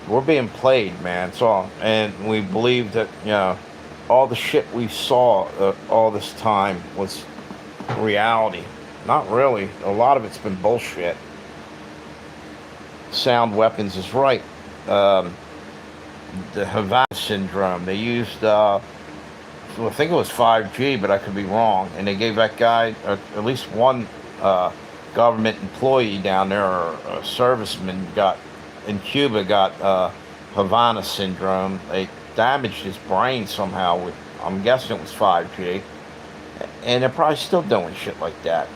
We're being played, man. So, and we believe that all the shit we saw all this time was reality. Not really. A lot of it's been bullshit. Sound weapons is right. The Havana syndrome. They used, I think it was 5G, but I could be wrong. And they gave that guy, at least one government employee down there, or a serviceman, in Cuba, got Havana syndrome. They damaged his brain somehow with, I'm guessing it was 5G. And they're probably still doing shit like that.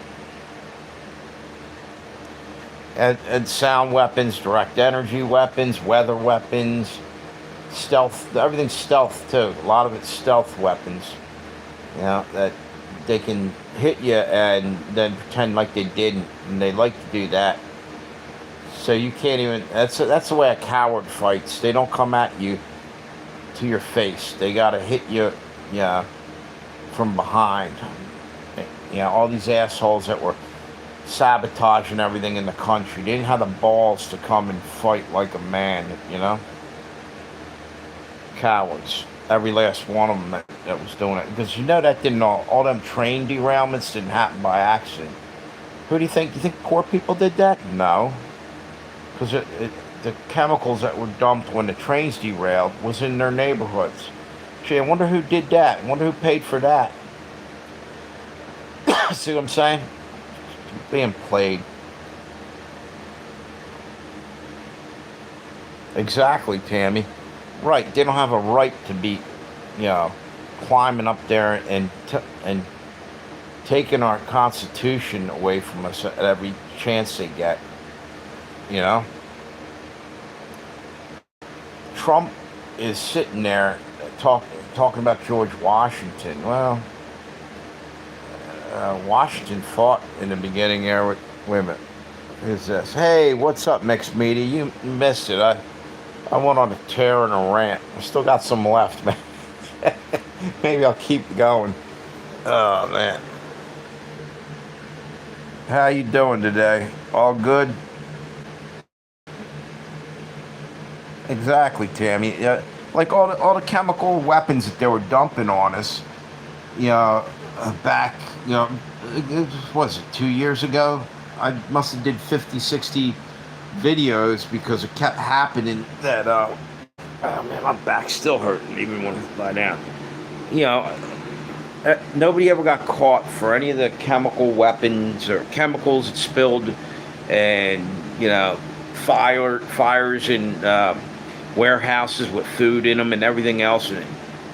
And sound weapons, direct energy weapons, weather weapons, stealth, everything's stealth too. A lot of it's stealth weapons. That they can hit you and then pretend like they didn't. And they like to do that. So you can't even. That's the way a coward fights. They don't come at you to your face. They gotta hit you, from behind. All these assholes that were sabotaging everything in the country. They didn't have the balls to come and fight like a man. Cowards. Every last one of them that was doing it. Because that didn't all them train derailments didn't happen by accident. Who do you think? You think poor people did that? No. Because the chemicals that were dumped when the trains derailed was in their neighborhoods. Gee, I wonder who did that. I wonder who paid for that. See what I'm saying? Being played. Exactly, Tammy. Right. They don't have a right to be, climbing up there and taking our Constitution away from us at every chance they get. You know, Trump is sitting there talking about George Washington. Well, Washington fought in the beginning there with women. Who's this? Hey, what's up, mixed media? You missed it. I went on a tear and a rant. I still got some left, man. Maybe I'll keep going. Oh man, how you doing today? All good? Exactly, Tammy. Yeah, like all the chemical weapons that they were dumping on us. You know, back. You know, what was it 2 years ago? I must have did 50, 60 videos because it kept happening that. Oh man, my back's still hurting even when I lie down. You know, nobody ever got caught for any of the chemical weapons or chemicals that spilled, and you know, fires in warehouses with food in them and everything else, and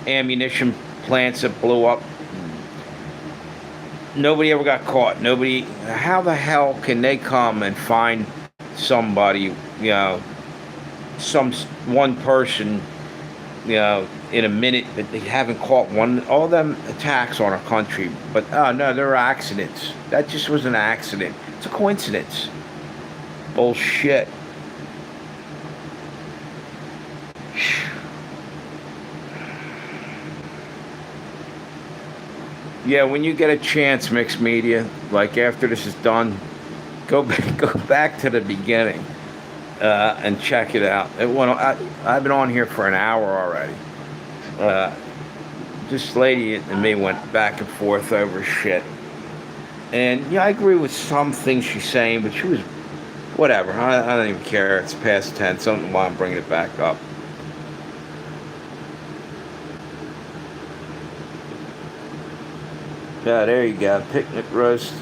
ammunition plants that blew up. Nobody ever got caught. Nobody. How the hell can they come and find somebody? You know, one person. You know, in a minute, but they haven't caught one. All them attacks on our country, but oh no, they're accidents. That just was an accident. It's a coincidence. Bullshit. Yeah, when you get a chance, mixed media, like after this is done, go back to the beginning and check it out. I've been on here for an hour already. This lady and me went back and forth over shit, and yeah, I agree with some things she's saying, but she was whatever. I don't even care. It's past tense. I don't know why I'm bringing it back up. Yeah, there you go. Picnic roast.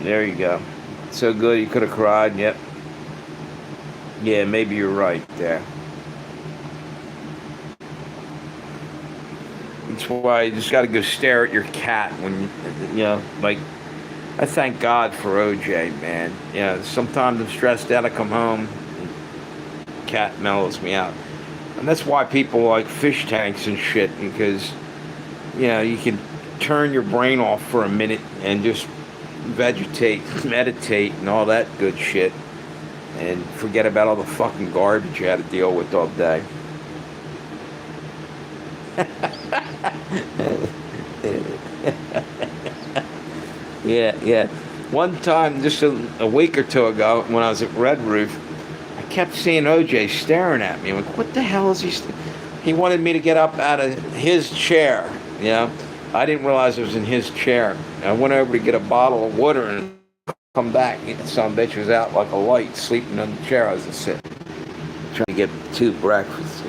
There you go. So good you could have cried. Yep. Yeah, maybe you're right there. That's why you just got to go stare at your cat when you know, like. I thank God for OJ, man. You know, sometimes I'm stressed out. I come home, and cat mellows me out, and that's why people like fish tanks and shit, because you know you can turn your brain off for a minute and just vegetate, meditate, and all that good shit, and forget about all the fucking garbage you had to deal with all day. Yeah. One time, just a week or two ago, when I was at Red Roof, I kept seeing OJ staring at me. I'm like, what the hell is he? He wanted me to get up out of his chair. You know, I didn't realize it was in his chair. I went over to get a bottle of water and come back. And some bitch was out like a light, sleeping on the chair I was sitting, trying to get 2 breakfasts.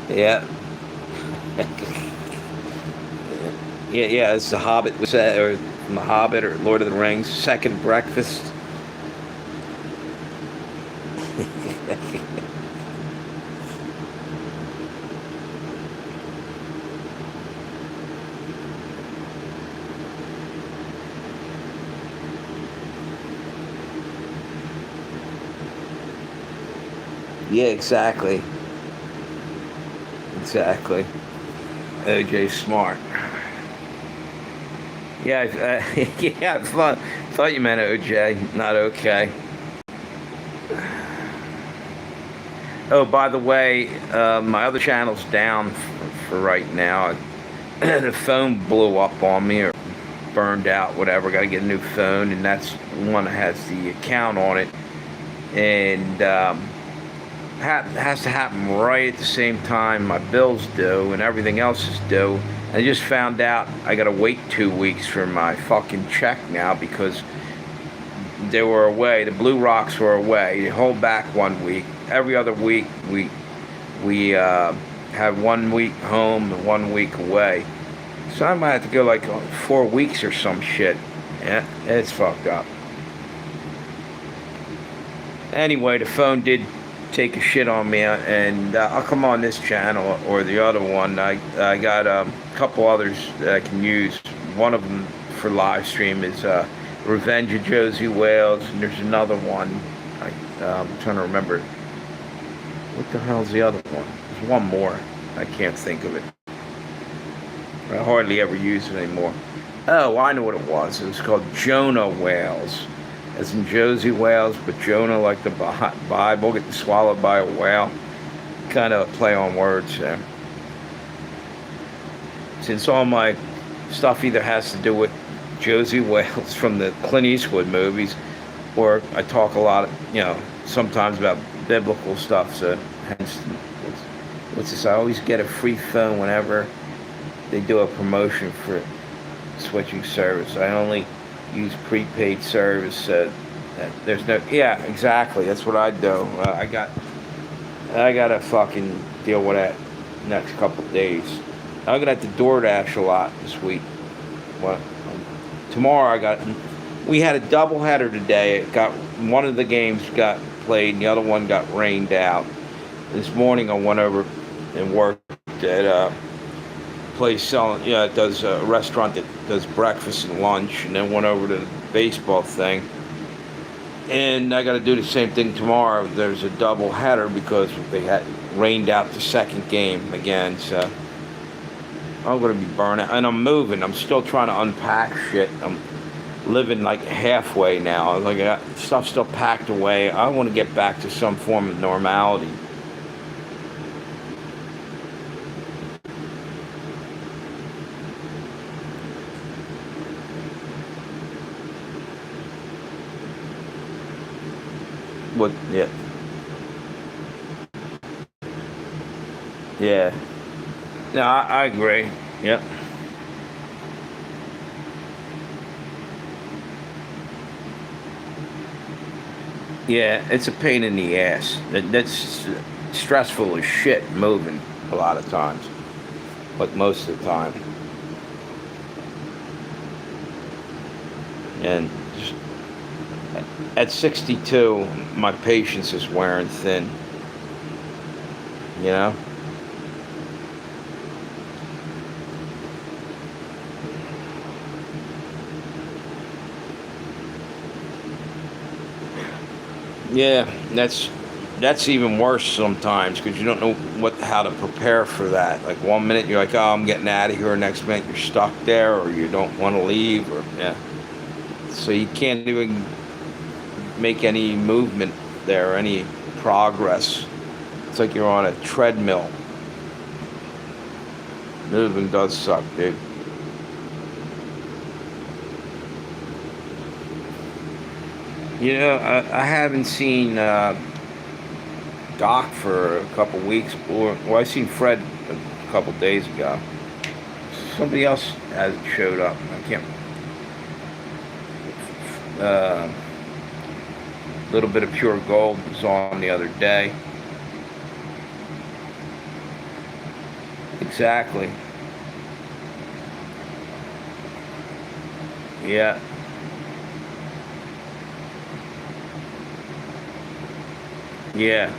Yeah. Yeah, it's the Hobbit was or The Hobbit or Lord of the Rings, second breakfast. Yeah, exactly. Exactly. OJ Smart. Yeah, yeah, thought you meant OJ, not okay. Oh, by the way, my other channel's down for right now. The phone blew up on me or burned out, whatever. Got to get a new phone, and that's the one that has the account on it. And has to happen right at the same time my bills due and everything else is due. I just found out I gotta wait 2 weeks for my fucking check now because they were away. The Blue Rocks were away. They hold back 1 week. Every other week we have 1 week home and 1 week away. So I might have to go like 4 weeks or some shit. Yeah, it's fucked up. Anyway, the phone did take a shit on me, and I'll come on this channel or the other one. I got a couple others that I can use. One of them for live stream is Revenge of Josie Wales, and there's another one. I'm trying to remember. What the hell's the other one? There's one more. I can't think of it. I hardly ever use it anymore. Oh, I know what it was. It was called Jonah Wales, as in Josie Wales, but Jonah like the Bible, getting swallowed by a whale. Kind of a play on words there. Since all my stuff either has to do with Josie Wales from the Clint Eastwood movies, or I talk a lot, sometimes about biblical stuff. So, hence, what's this? I always get a free phone whenever they do a promotion for switching service. I only use prepaid service. There's no. Yeah, exactly. That's what I do. I gotta fucking deal with that next couple of days. I'm gonna have to DoorDash a lot this week. What? Tomorrow we had a doubleheader today. One of the games got played, and the other one got rained out. This morning I went over and worked at a place selling. Yeah, it does a restaurant that does breakfast and lunch, and then went over to the baseball thing. And I got to do the same thing tomorrow. There's a double header because they had rained out the second game again. So I'm going to be burning. And I'm moving. I'm still trying to unpack shit. I'm living like halfway now. Like I got stuff still packed away. I want to get back to some form of normality. What? Yeah. Yeah. No, I agree. Yep. Yeah, it's a pain in the ass. That's stressful as shit moving a lot of times, like most of the time. And just, at 62, my patience is wearing thin. You know? Yeah, that's even worse sometimes because you don't know how to prepare for that. Like one minute you're like, oh, I'm getting out of here. Next minute you're stuck there, or you don't want to leave, or yeah. So you can't even make any movement there, any progress. It's like you're on a treadmill. Moving does suck, dude. I haven't seen Doc for a couple weeks. Well, I seen Fred a couple days ago. Somebody else hasn't showed up. I can't. A little bit of Pure Gold was on the other day. Exactly. Yeah. Yeah.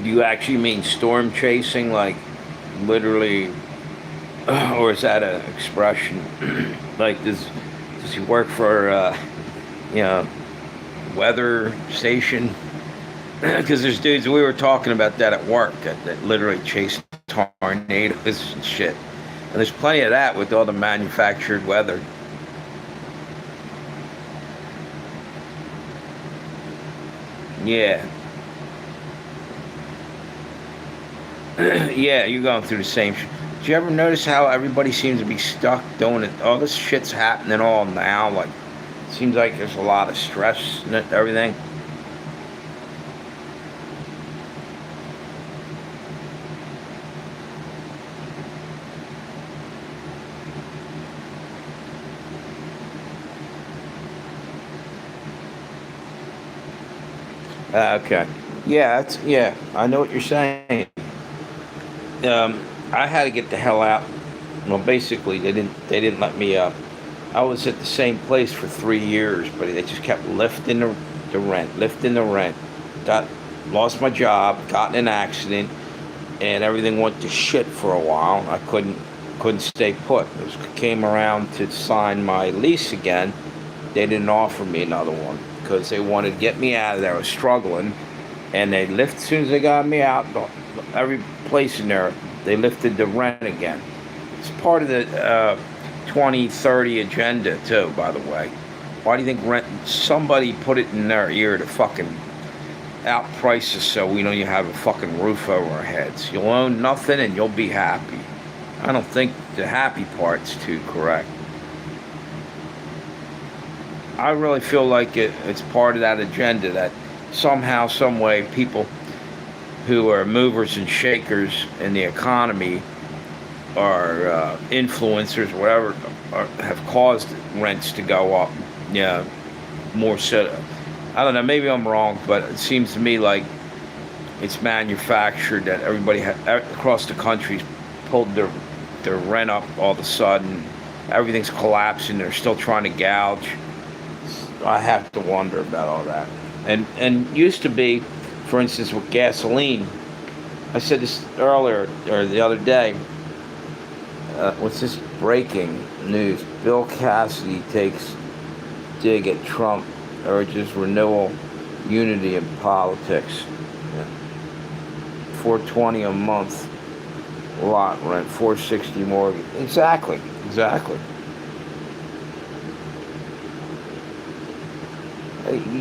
Do you actually mean storm chasing, like literally, or is that an expression? Like, does he work for, you know, weather station? Because there's dudes, we were talking about that at work, that literally chase tornadoes and shit. And there's plenty of that with all the manufactured weather. Yeah. Yeah, you're going through the same shit. Did you ever notice how everybody seems to be stuck doing it? All this shit's happening all now. Like, it seems like there's a lot of stress and everything. Okay. Yeah, I know what you're saying. I had to get the hell out Well, basically, they didn't let me. I was at the same place for 3 years, but they just kept lifting the rent, lifting the rent. Got lost my job, got in an accident, and everything went to shit for a while. I couldn't stay put. Came around to sign my lease again. They didn't offer me another one because they wanted to get me out of there. I was struggling, and they lift as soon as they got me out. Every place in there, they lifted the rent again. It's part of the 2030 agenda too, by the way. Why do you think rent? Somebody put it in their ear to fucking outprice us so we know you have a fucking roof over our heads. You'll own nothing and you'll be happy. I don't think the happy part's too correct. I really feel like it's part of that agenda that somehow, some way, people who are movers and shakers in the economy or influencers, whatever, have caused rents to go up. Yeah, more so. I don't know. Maybe I'm wrong, but it seems to me like it's manufactured that everybody across the country's pulled their rent up all of a sudden. Everything's collapsing. They're still trying to gouge. I have to wonder about all that. And used to be, for instance, with gasoline. I said this earlier or the other day. What's this breaking news? Bill Cassidy takes dig at Trump, urges renewal, unity in politics. Yeah. $420 a month lot rent, $460 mortgage. Exactly.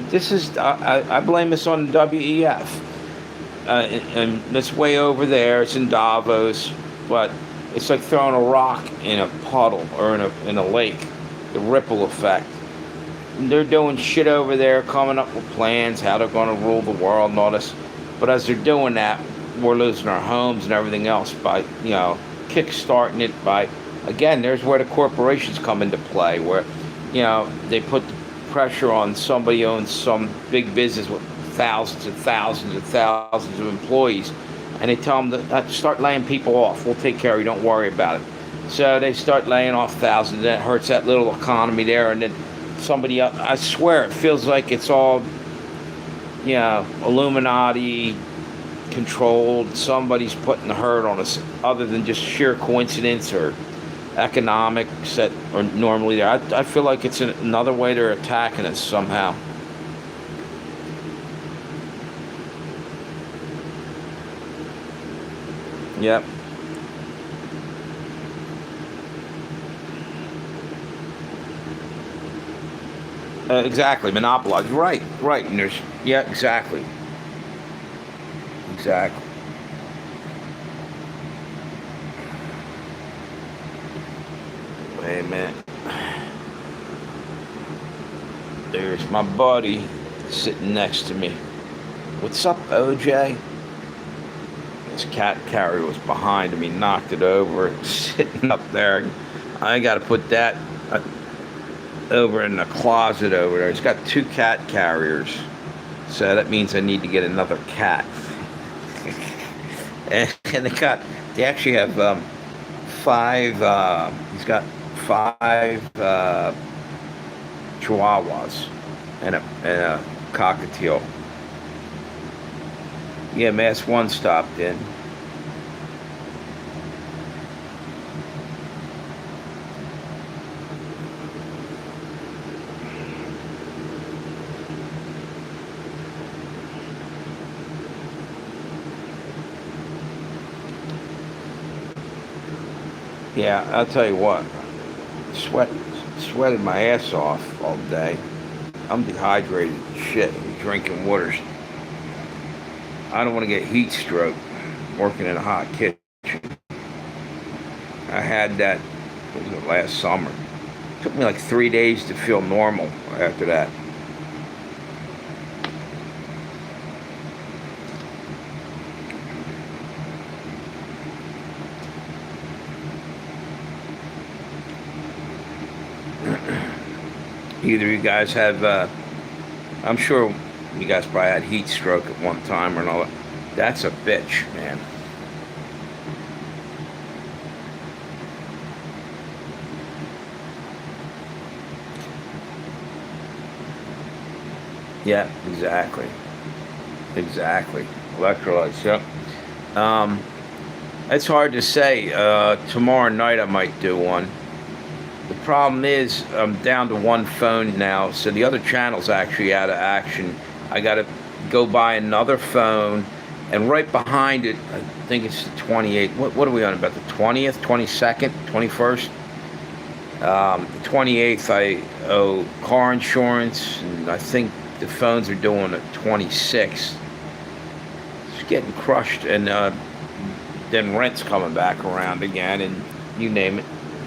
This is I blame this on WEF, and it's way over there. It's in Davos, but it's like throwing a rock in a puddle or in a lake. The ripple effect. And they're doing shit over there, coming up with plans how they're going to rule the world and all this. But as they're doing that, we're losing our homes and everything else by kickstarting it by. Again, there's where the corporations come into play, where they put the pressure on somebody who owns some big business with thousands and thousands and thousands of employees, and they tell them to start laying people off. We'll take care of you. Don't worry about it. So they start laying off thousands. That hurts that little economy there, and then somebody else. I swear, it feels like it's all, Illuminati controlled. Somebody's putting the hurt on us, other than just sheer coincidence or economics that are normally there. I feel like it's another way they're attacking us somehow. Yep. Exactly. Monopolize. Right. And there's exactly. Wait a minute. There's my buddy sitting next to me. What's up, OJ? This cat carrier was behind him. He knocked it over, sitting up there. I got to put that over in the closet over there. It's got 2 cat carriers, so that means I need to get another cat. and they actually have 5. He's got 5 chihuahuas and a cockatiel. Yeah, Mass 1 stopped in. Yeah, I'll tell you what. Sweated my ass off all day. I'm dehydrated as shit. I'm drinking waters. I don't want to get heat stroke working in a hot kitchen. I had that, what was it, last summer. It took me like 3 days to feel normal after that. Either you guys have, I'm sure you guys probably had heat stroke at one time or another. That's a bitch, man. Yeah, exactly. Exactly. Electrolytes, yep. Um, it's hard to say. Tomorrow night I might do one. The problem is I'm down to one phone now, so the other channel's actually out of action. I got to go buy another phone, and right behind it, I think it's the 28th. What are we on about? The 20th, 22nd, 21st? The 28th, I owe car insurance, and I think the phones are doing a 26th. It's getting crushed, and then rent's coming back around again, and you name it.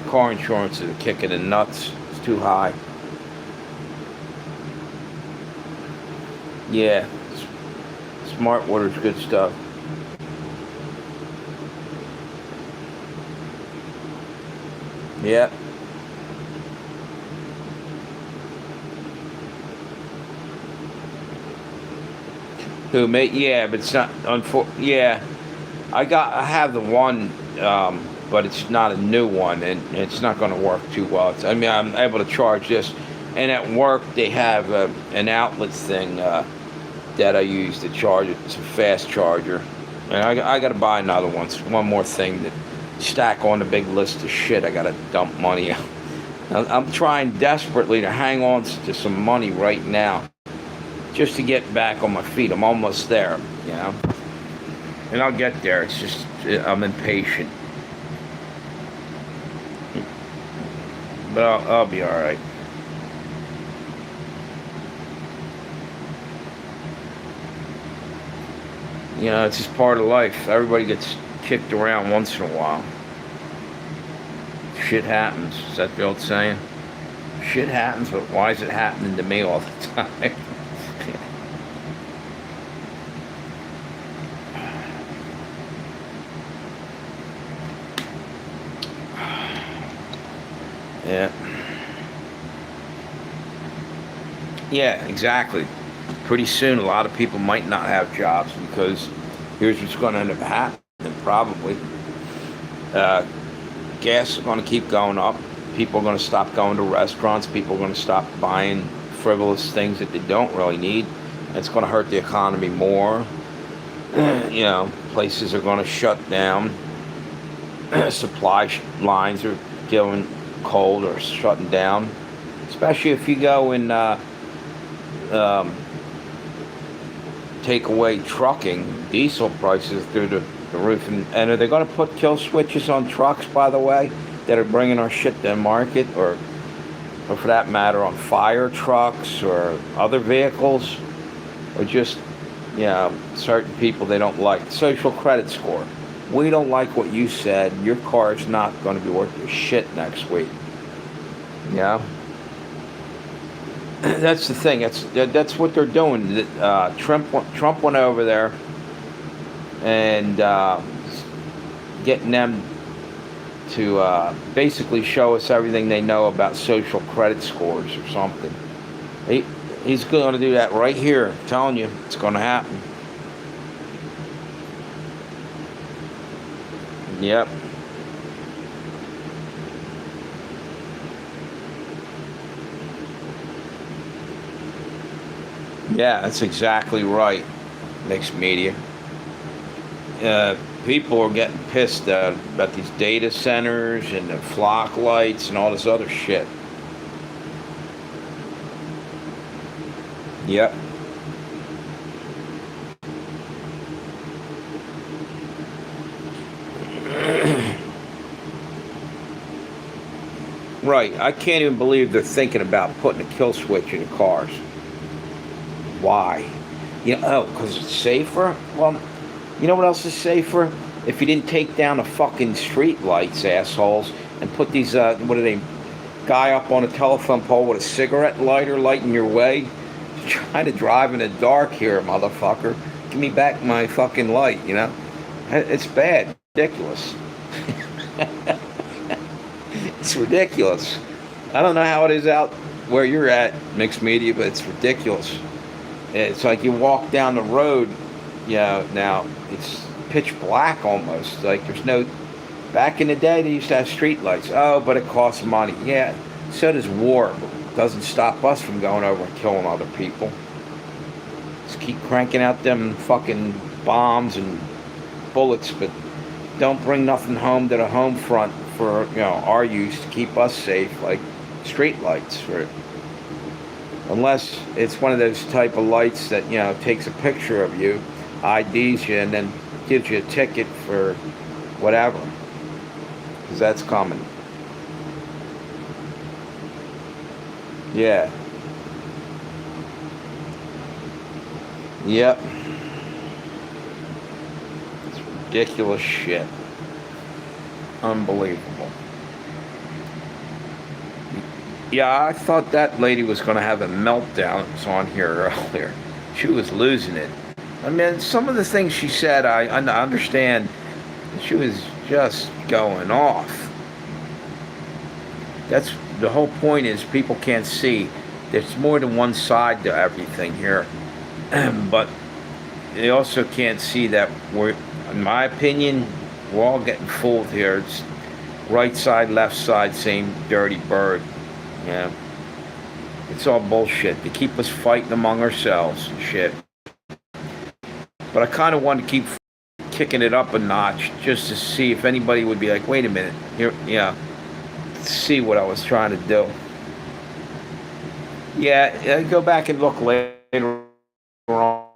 Car insurance is kicking the nuts. It's too high. Yeah, smart water's good stuff. Yeah. Who made? Yeah, but it's not. Yeah, I have the one, but it's not a new one, and it's not going to work too well. I mean, I'm able to charge this, and at work they have an outlet thing that I use to charge it. It's a fast charger, and I got to buy another one. It's one more thing that stack on the big list of shit I got to dump money out. I'm trying desperately to hang on to some money right now, just to get back on my feet. I'm almost there, you know, and I'll get there. It's just I'm impatient, but I'll be all right. You know, it's just part of life. Everybody gets kicked around once in a while. Shit happens. Is that the old saying? Shit happens, but why is it happening to me all the time? Yeah. Yeah, exactly. Pretty soon, a lot of people might not have jobs because here's what's going to end up happening. Probably, uh, gas is going to keep going up. People are going to stop going to restaurants. People are going to stop buying frivolous things that they don't really need. It's going to hurt the economy more. You know, places are going to shut down. Supply lines are going cold or shutting down. Especially if you go and um, take away trucking, diesel prices through the roof. And are they going to put kill switches on trucks, by the way, that are bringing our shit to the market, or for that matter, on fire trucks or other vehicles, or just, you know, certain people they don't like? Social credit score. We don't like what you said. Your car is not going to be worth your shit next week. Yeah. That's the thing. That's what they're doing. Trump went over there and getting them to basically show us everything they know about social credit scores or something. He's going to do that right here. I'm telling you, it's going to happen. Yep. Yeah, that's exactly right. Mixed media. People are getting pissed about these data centers and the flock lights and all this other shit. Yep. Right. I can't even believe they're thinking about putting a kill switch in cars. Why? You know, oh, because it's safer? Well, you know what else is safer? If you didn't take down the fucking street lights, assholes, and put these, what are they, guy up on a telephone pole with a cigarette lighter lighting your way? Trying to drive in the dark here, motherfucker. Give me back my fucking light, you know? It's bad. Ridiculous. It's ridiculous. I don't know how it is out where you're at, mixed media, but it's ridiculous. It's like you walk down the road, you know, now it's pitch black almost. Like there's no. Back in the day, they used to have street lights. Oh, but it costs money. Yeah, so does war. But it doesn't stop us from going over and killing other people. keep cranking out them fucking bombs and bullets, but don't bring nothing home to the home front for, you know, our use to keep us safe, like street lights, or unless it's one of those type of lights that, you know, takes a picture of you, IDs you, and then gives you a ticket for whatever, because that's coming. Yeah. Yep. It's ridiculous shit. Unbelievable. Yeah, I thought that lady was going to have a meltdown. It was on here earlier. She was losing it. I mean, some of the things she said, I understand. She was just going off. That's the whole point, is people can't see. There's more than one side to everything here. But they also can't see that we're, in my opinion, we're all getting fooled here. It's right side, left side, same dirty bird. Yeah. It's all bullshit. They keep us fighting among ourselves and shit. But I kind of want to keep kicking it up a notch just to see if anybody would be like, wait a minute, here, yeah, see what I was trying to do. Yeah, go back and look later on.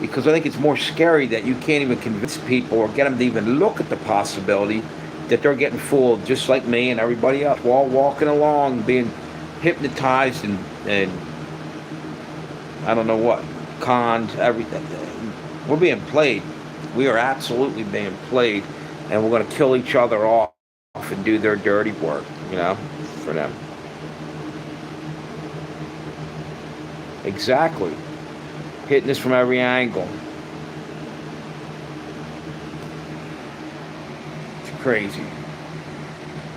Because I think it's more scary that you can't even convince people or get them to even look at the possibility that they're getting fooled, just like me and everybody else. We're all walking along being hypnotized and I don't know what, conned, everything. We're being played. We are absolutely being played, and we're going to kill each other off and do their dirty work, you know, for them. Exactly. Hitting us from every angle. It's crazy.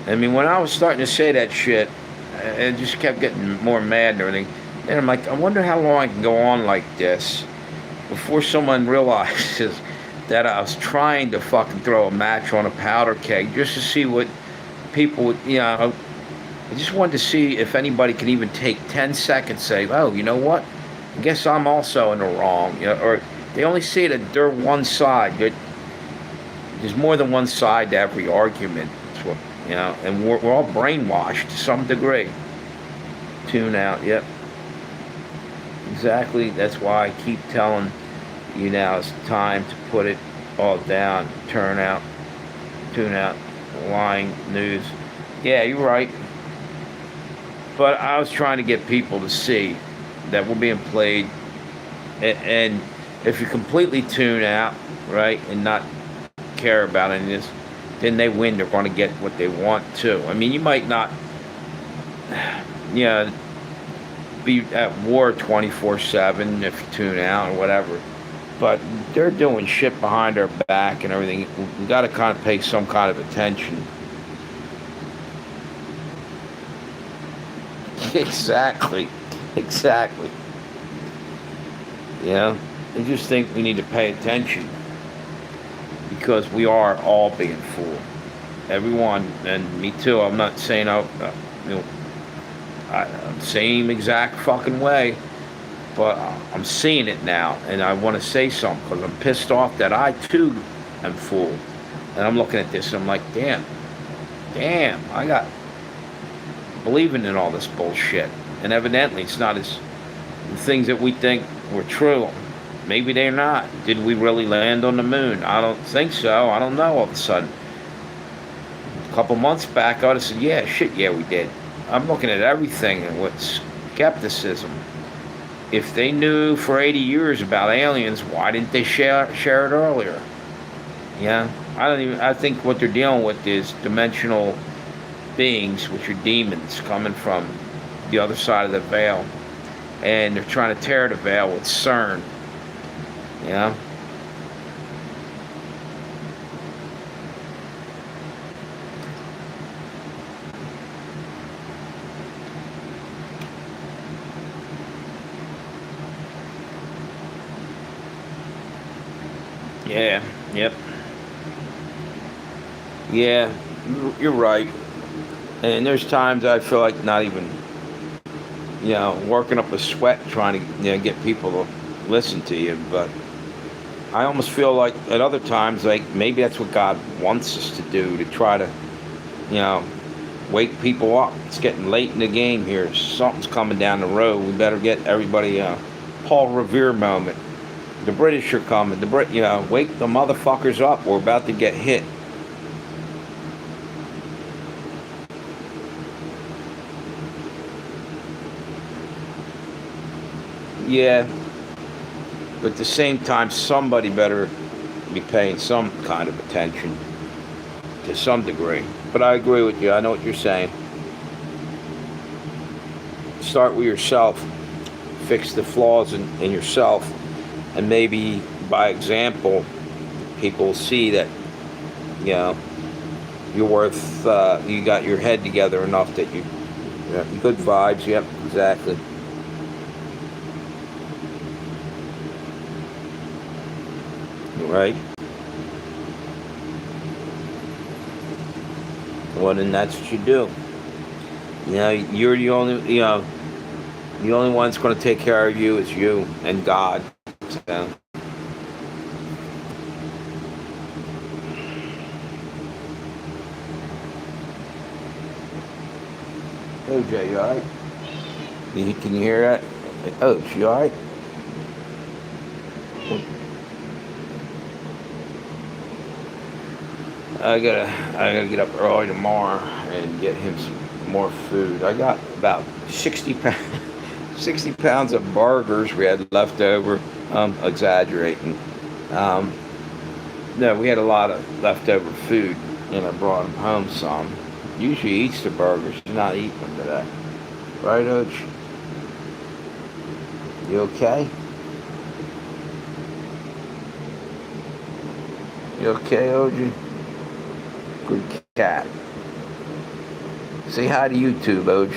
I mean, when I was starting to say that shit, it just kept getting more mad and everything. And I'm like, I wonder how long I can go on like this before someone realizes that I was trying to fucking throw a match on a powder keg just to see what people would, you know. I just wanted to see if anybody could even take 10 seconds, say, oh, you know what? I guess I'm also in the wrong. You know, or they only see it at their one side. There's more than one side to every argument. That's what, you know, and we're all brainwashed to some degree. Tune out, yep. Exactly. That's why I keep telling you now it's time to put it all down. Tune out, lying news. Yeah, you're right. But I was trying to get people to see that we're being played. And if you completely tune out, right, and not care about any of this, then they win. They're going to get what they want too. I mean, you might not, you know, be at war 24/7 if you tune out or whatever, but they're doing shit behind our back and everything. We got to kind of pay some kind of attention. Exactly. Yeah, I just think we need to pay attention because we are all being fooled. Everyone, and me too. I'm not saying you know, same exact fucking way, but I'm seeing it now, and I want to say something because I'm pissed off that I too am fooled, and I'm looking at this and I'm like, damn, I got believing in all this bullshit, and evidently it's not as the things that we think were true. Maybe they're not. Did we really land on the moon? I don't think so. I don't know. All of a sudden, a couple months back, I would have said, yeah, we did. I'm looking at everything and with skepticism. If they knew for 80 years about aliens, why didn't they share it earlier? Yeah, I think what they're dealing with is dimensional beings, which are demons coming from the other side of the veil, and they're trying to tear the veil with CERN. Yeah. Yeah, yep. Yeah, you're right. And there's times I feel like not even working up a sweat trying to get people to listen to you. But I almost feel like at other times, like maybe that's what God wants us to do, to try to, you know, wake people up. It's getting late in the game here. Something's coming down the road. We better get everybody a Paul Revere moment. The British are coming. Wake the motherfuckers up. We're about to get hit. Yeah, but at the same time, somebody better be paying some kind of attention to some degree. But I agree with you. I know what you're saying. Start with yourself. Fix the flaws in yourself. And maybe by example, people will see that, you're worth, you got your head together enough that good vibes. Yep, exactly. Right? Well, then that's what you do. You're the only one that's going to take care of you is you and God. So. OJ, you alright? Can you hear that? Oh, you alright? I gotta get up early tomorrow and get him some more food. I got about 60 pounds, 60 pounds of burgers we had left over. I'm exaggerating. Um, no, we had a lot of leftover food, and I brought him home some. Usually he eats the burgers. He's not eating them today. Right, Oj? You okay? You okay, OG? Good cat. Say hi to YouTube, Oj.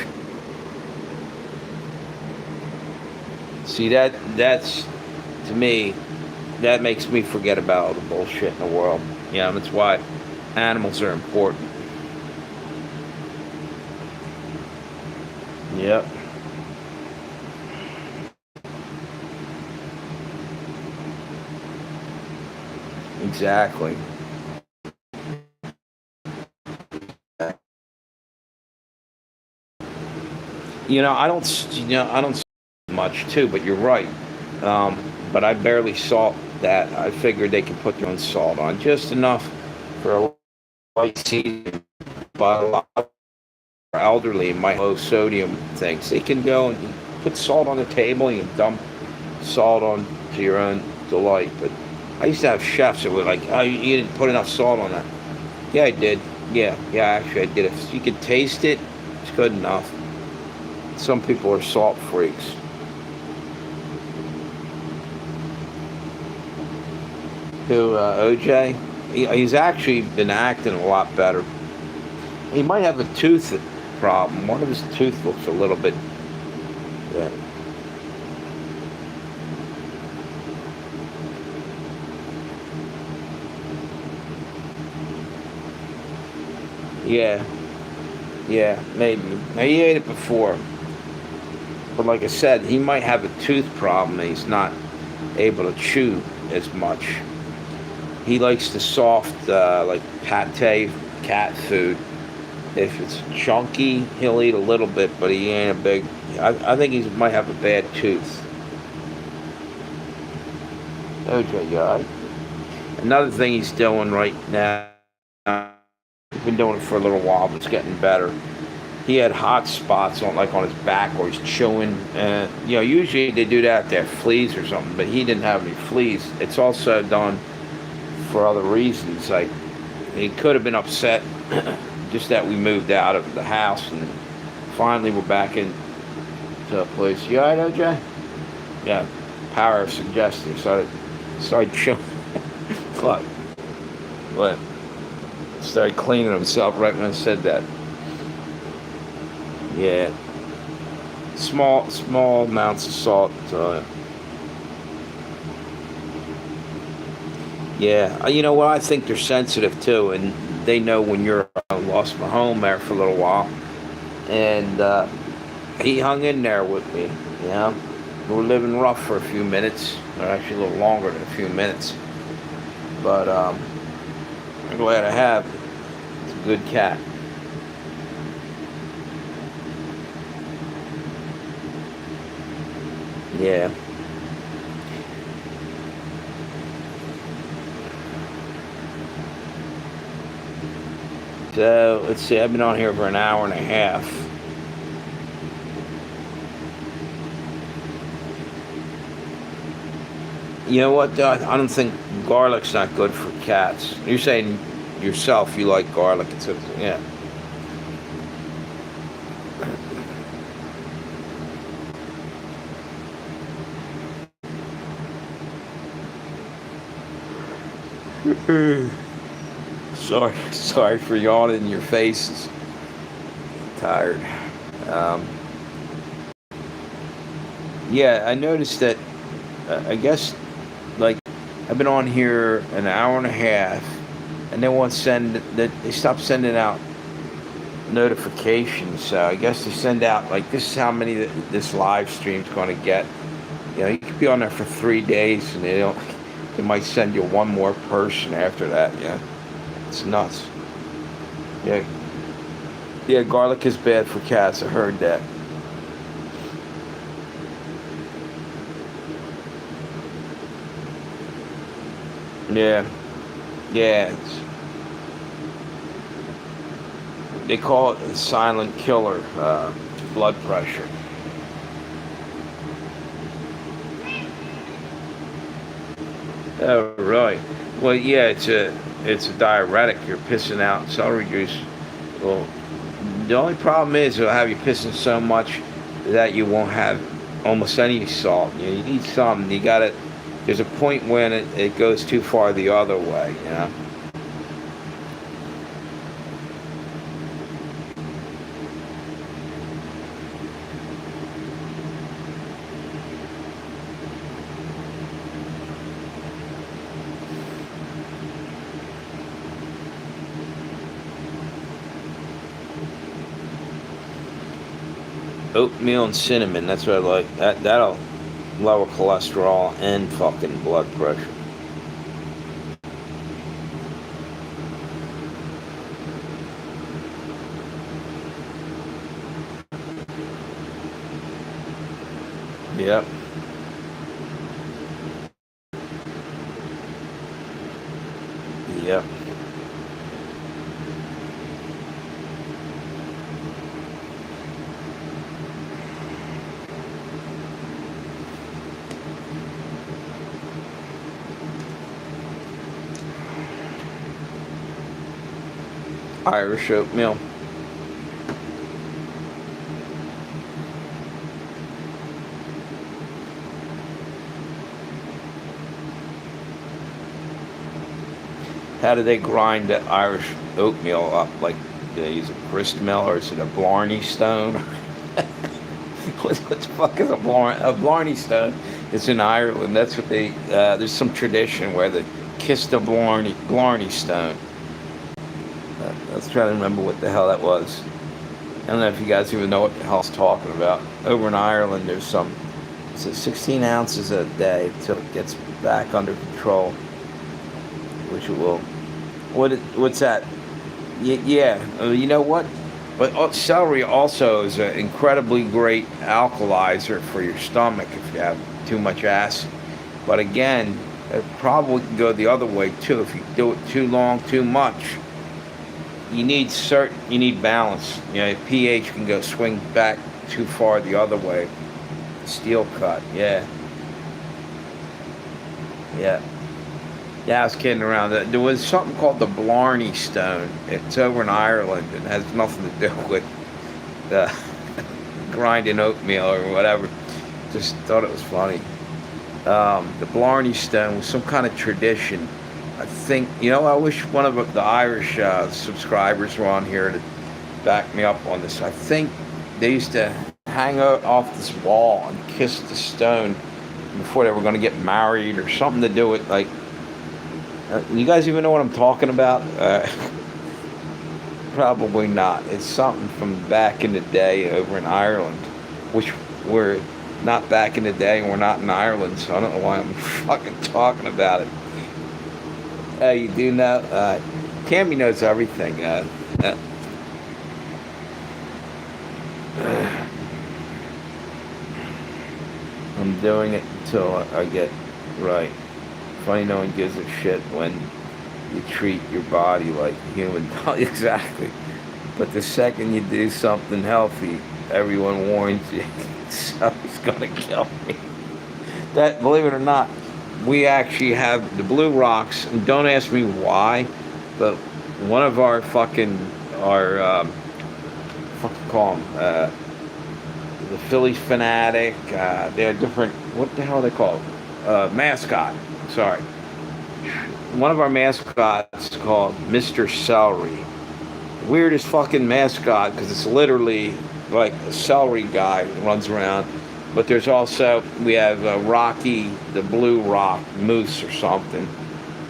See, that's, to me, that makes me forget about all the bullshit in the world. That's why animals are important. Yep. Exactly. I don't salt much too, but you're right. But I barely salt that. I figured they could put their own salt on, just enough for a light season. But a lot of elderly might low sodium things. They can go and put salt on the table. You can dump salt on to your own delight. But I used to have chefs that were like, "Oh, you didn't put enough salt on that." Yeah, I did. Yeah, actually, I did. If you could taste it, it's good enough. Some people are salt freaks. Who, OJ? He's actually been acting a lot better. He might have a tooth problem. One of his tooth looks a little bit. Yeah. Yeah, yeah, maybe. Now, he ate it before, but like I said, he might have a tooth problem. He's not able to chew as much. He likes the soft, like pate cat food. If it's chunky, he'll eat a little bit, but he ain't a big. I think he might have a bad tooth. OJ, you alright? Another thing he's doing right now, he's been doing it for a little while, but it's getting better. He had hot spots on his back where he's chewing. Usually they do that if they have fleas or something, but he didn't have any fleas. It's also done for other reasons. Like, he could have been upset just that we moved out of the house and finally we're back into a place. You alright, OJ? Yeah, power of suggestion. Started chewing. What? Started cleaning himself right when I said that. Yeah. Small amounts of salt. Yeah. You know what? I think they're sensitive too, and they know when you're lost my home there for a little while, and he hung in there with me. You know, we were living rough for a few minutes, or actually a little longer than a few minutes. But I'm glad I have it. It's a good cat. Yeah. So let's see. I've been on here for an hour and a half. You know what? I don't think garlic's not good for cats. You're saying yourself you like garlic. Yeah. Sorry for yawning in your face. Tired. Um, yeah, I noticed that. I guess like I've been on here an hour and a half, and they won't send that. They stopped sending out notifications. So I guess they send out like this is how many this live stream's going to get. You know, you could be on there for 3 days, and they don't. They might send you one more person after that. Yeah, it's nuts. Yeah, yeah. Garlic is bad for cats. I heard that. Yeah, yeah. They call it a silent killer. Blood pressure. Oh, right. Well, yeah, it's a diuretic. You're pissing out celery juice. Well, the only problem is it'll have you pissing so much that you won't have almost any salt. You need some. You got to. There's a point when it goes too far the other way. You know. Oatmeal and cinnamon. That's what I like. That'll lower cholesterol and fucking blood pressure. Yep. Yep. Irish oatmeal. How do they grind the Irish oatmeal up? Like, do they use a grist mill or is it a Blarney stone? What the fuck is a Blarney stone? It's in Ireland. That's what they. There's some tradition where they kiss the Blarney stone. I was trying to remember what the hell that was. I don't know if you guys even know what the hell I was talking about. Over in Ireland, there's some. It's 16 ounces a day until it gets back under control, which it will. What's that? Yeah, you know what? But celery also is an incredibly great alkalizer for your stomach if you have too much acid. But again, it probably can go the other way too. If you do it too long, too much, you need balance. You know, pH can go swing back too far the other way. Steel cut, yeah, yeah. Yeah, I was kidding around. There was something called the Blarney Stone. It's over in Ireland. It has nothing to do with uh, grinding oatmeal or whatever. Just thought it was funny. The Blarney Stone was some kind of tradition. I think, I wish one of the Irish subscribers were on here to back me up on this. I think they used to hang out off this wall and kiss the stone before they were going to get married or something to do with, like, you guys even know what I'm talking about? Probably not. It's something from back in the day over in Ireland. which we're not back in the day, and we're not in Ireland, so I don't know why I'm fucking talking about it. You do know, Tammy knows everything. I'm doing it until I get right. Funny no one gives a shit when you treat your body like human. Exactly. But the second you do something healthy, everyone warns you. Something's gonna kill me. That, believe it or not, we actually have the Blue Rocks, and don't ask me why, but one of our call them, the Phillies fanatic, they're different, what the hell are they called? Mascot, sorry. One of our mascots is called Mr. Celery. Weirdest fucking mascot, because it's literally like a celery guy runs around. But there's also, we have Rocky, the Blue Rock Moose or something.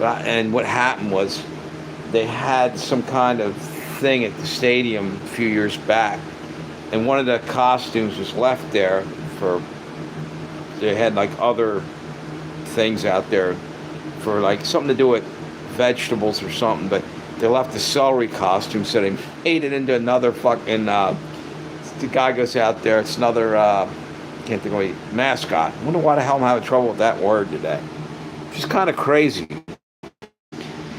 And what happened was they had some kind of thing at the stadium a few years back. And one of the costumes was left there for, they had like other things out there for like something to do with vegetables or something. But they left the celery costume, so they made it into another fucking, the guy goes out there, it's another, can't think of it, mascot. I wonder why the hell I'm having trouble with that word today. Just kind of crazy.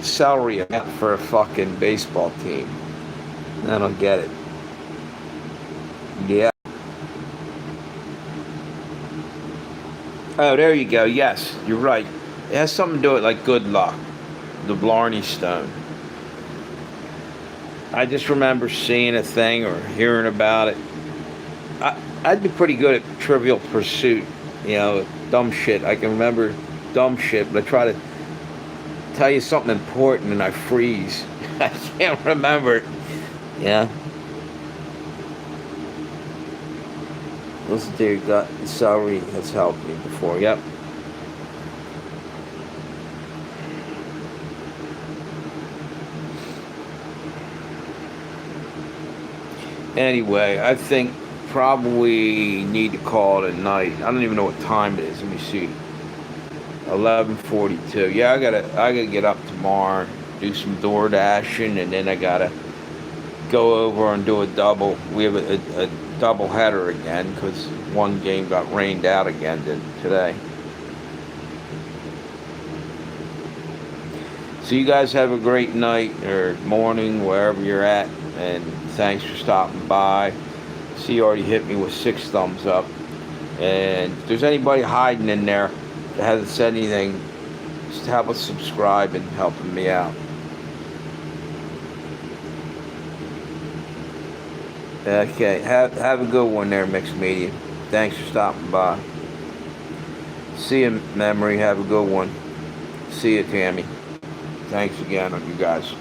Celery for a fucking baseball team. I don't get it. Yeah. Oh, there you go. Yes, you're right. It has something to do with like good luck. The Blarney Stone. I just remember seeing a thing or hearing about it. I'd be pretty good at Trivial Pursuit, dumb shit. I can remember dumb shit, but I try to tell you something important and I freeze. I can't remember it. Yeah. Listen to your gut. Celery has helped me before. Yep. Anyway, I think probably need to call it a night. I don't even know what time it is. Let me see. 11:42. Yeah, I gotta get up tomorrow, do some door dashing, and then I gotta go over and do a double. We have a double header again because one game got rained out again today. So you guys have a great night or morning wherever you're at, and thanks for stopping by. See, you already hit me with 6 thumbs up. And if there's anybody hiding in there that hasn't said anything, just help us subscribe and helping me out. Okay, have a good one there, Mixed Media. Thanks for stopping by. See you, Memory. Have a good one. See you, Tammy. Thanks again, you guys.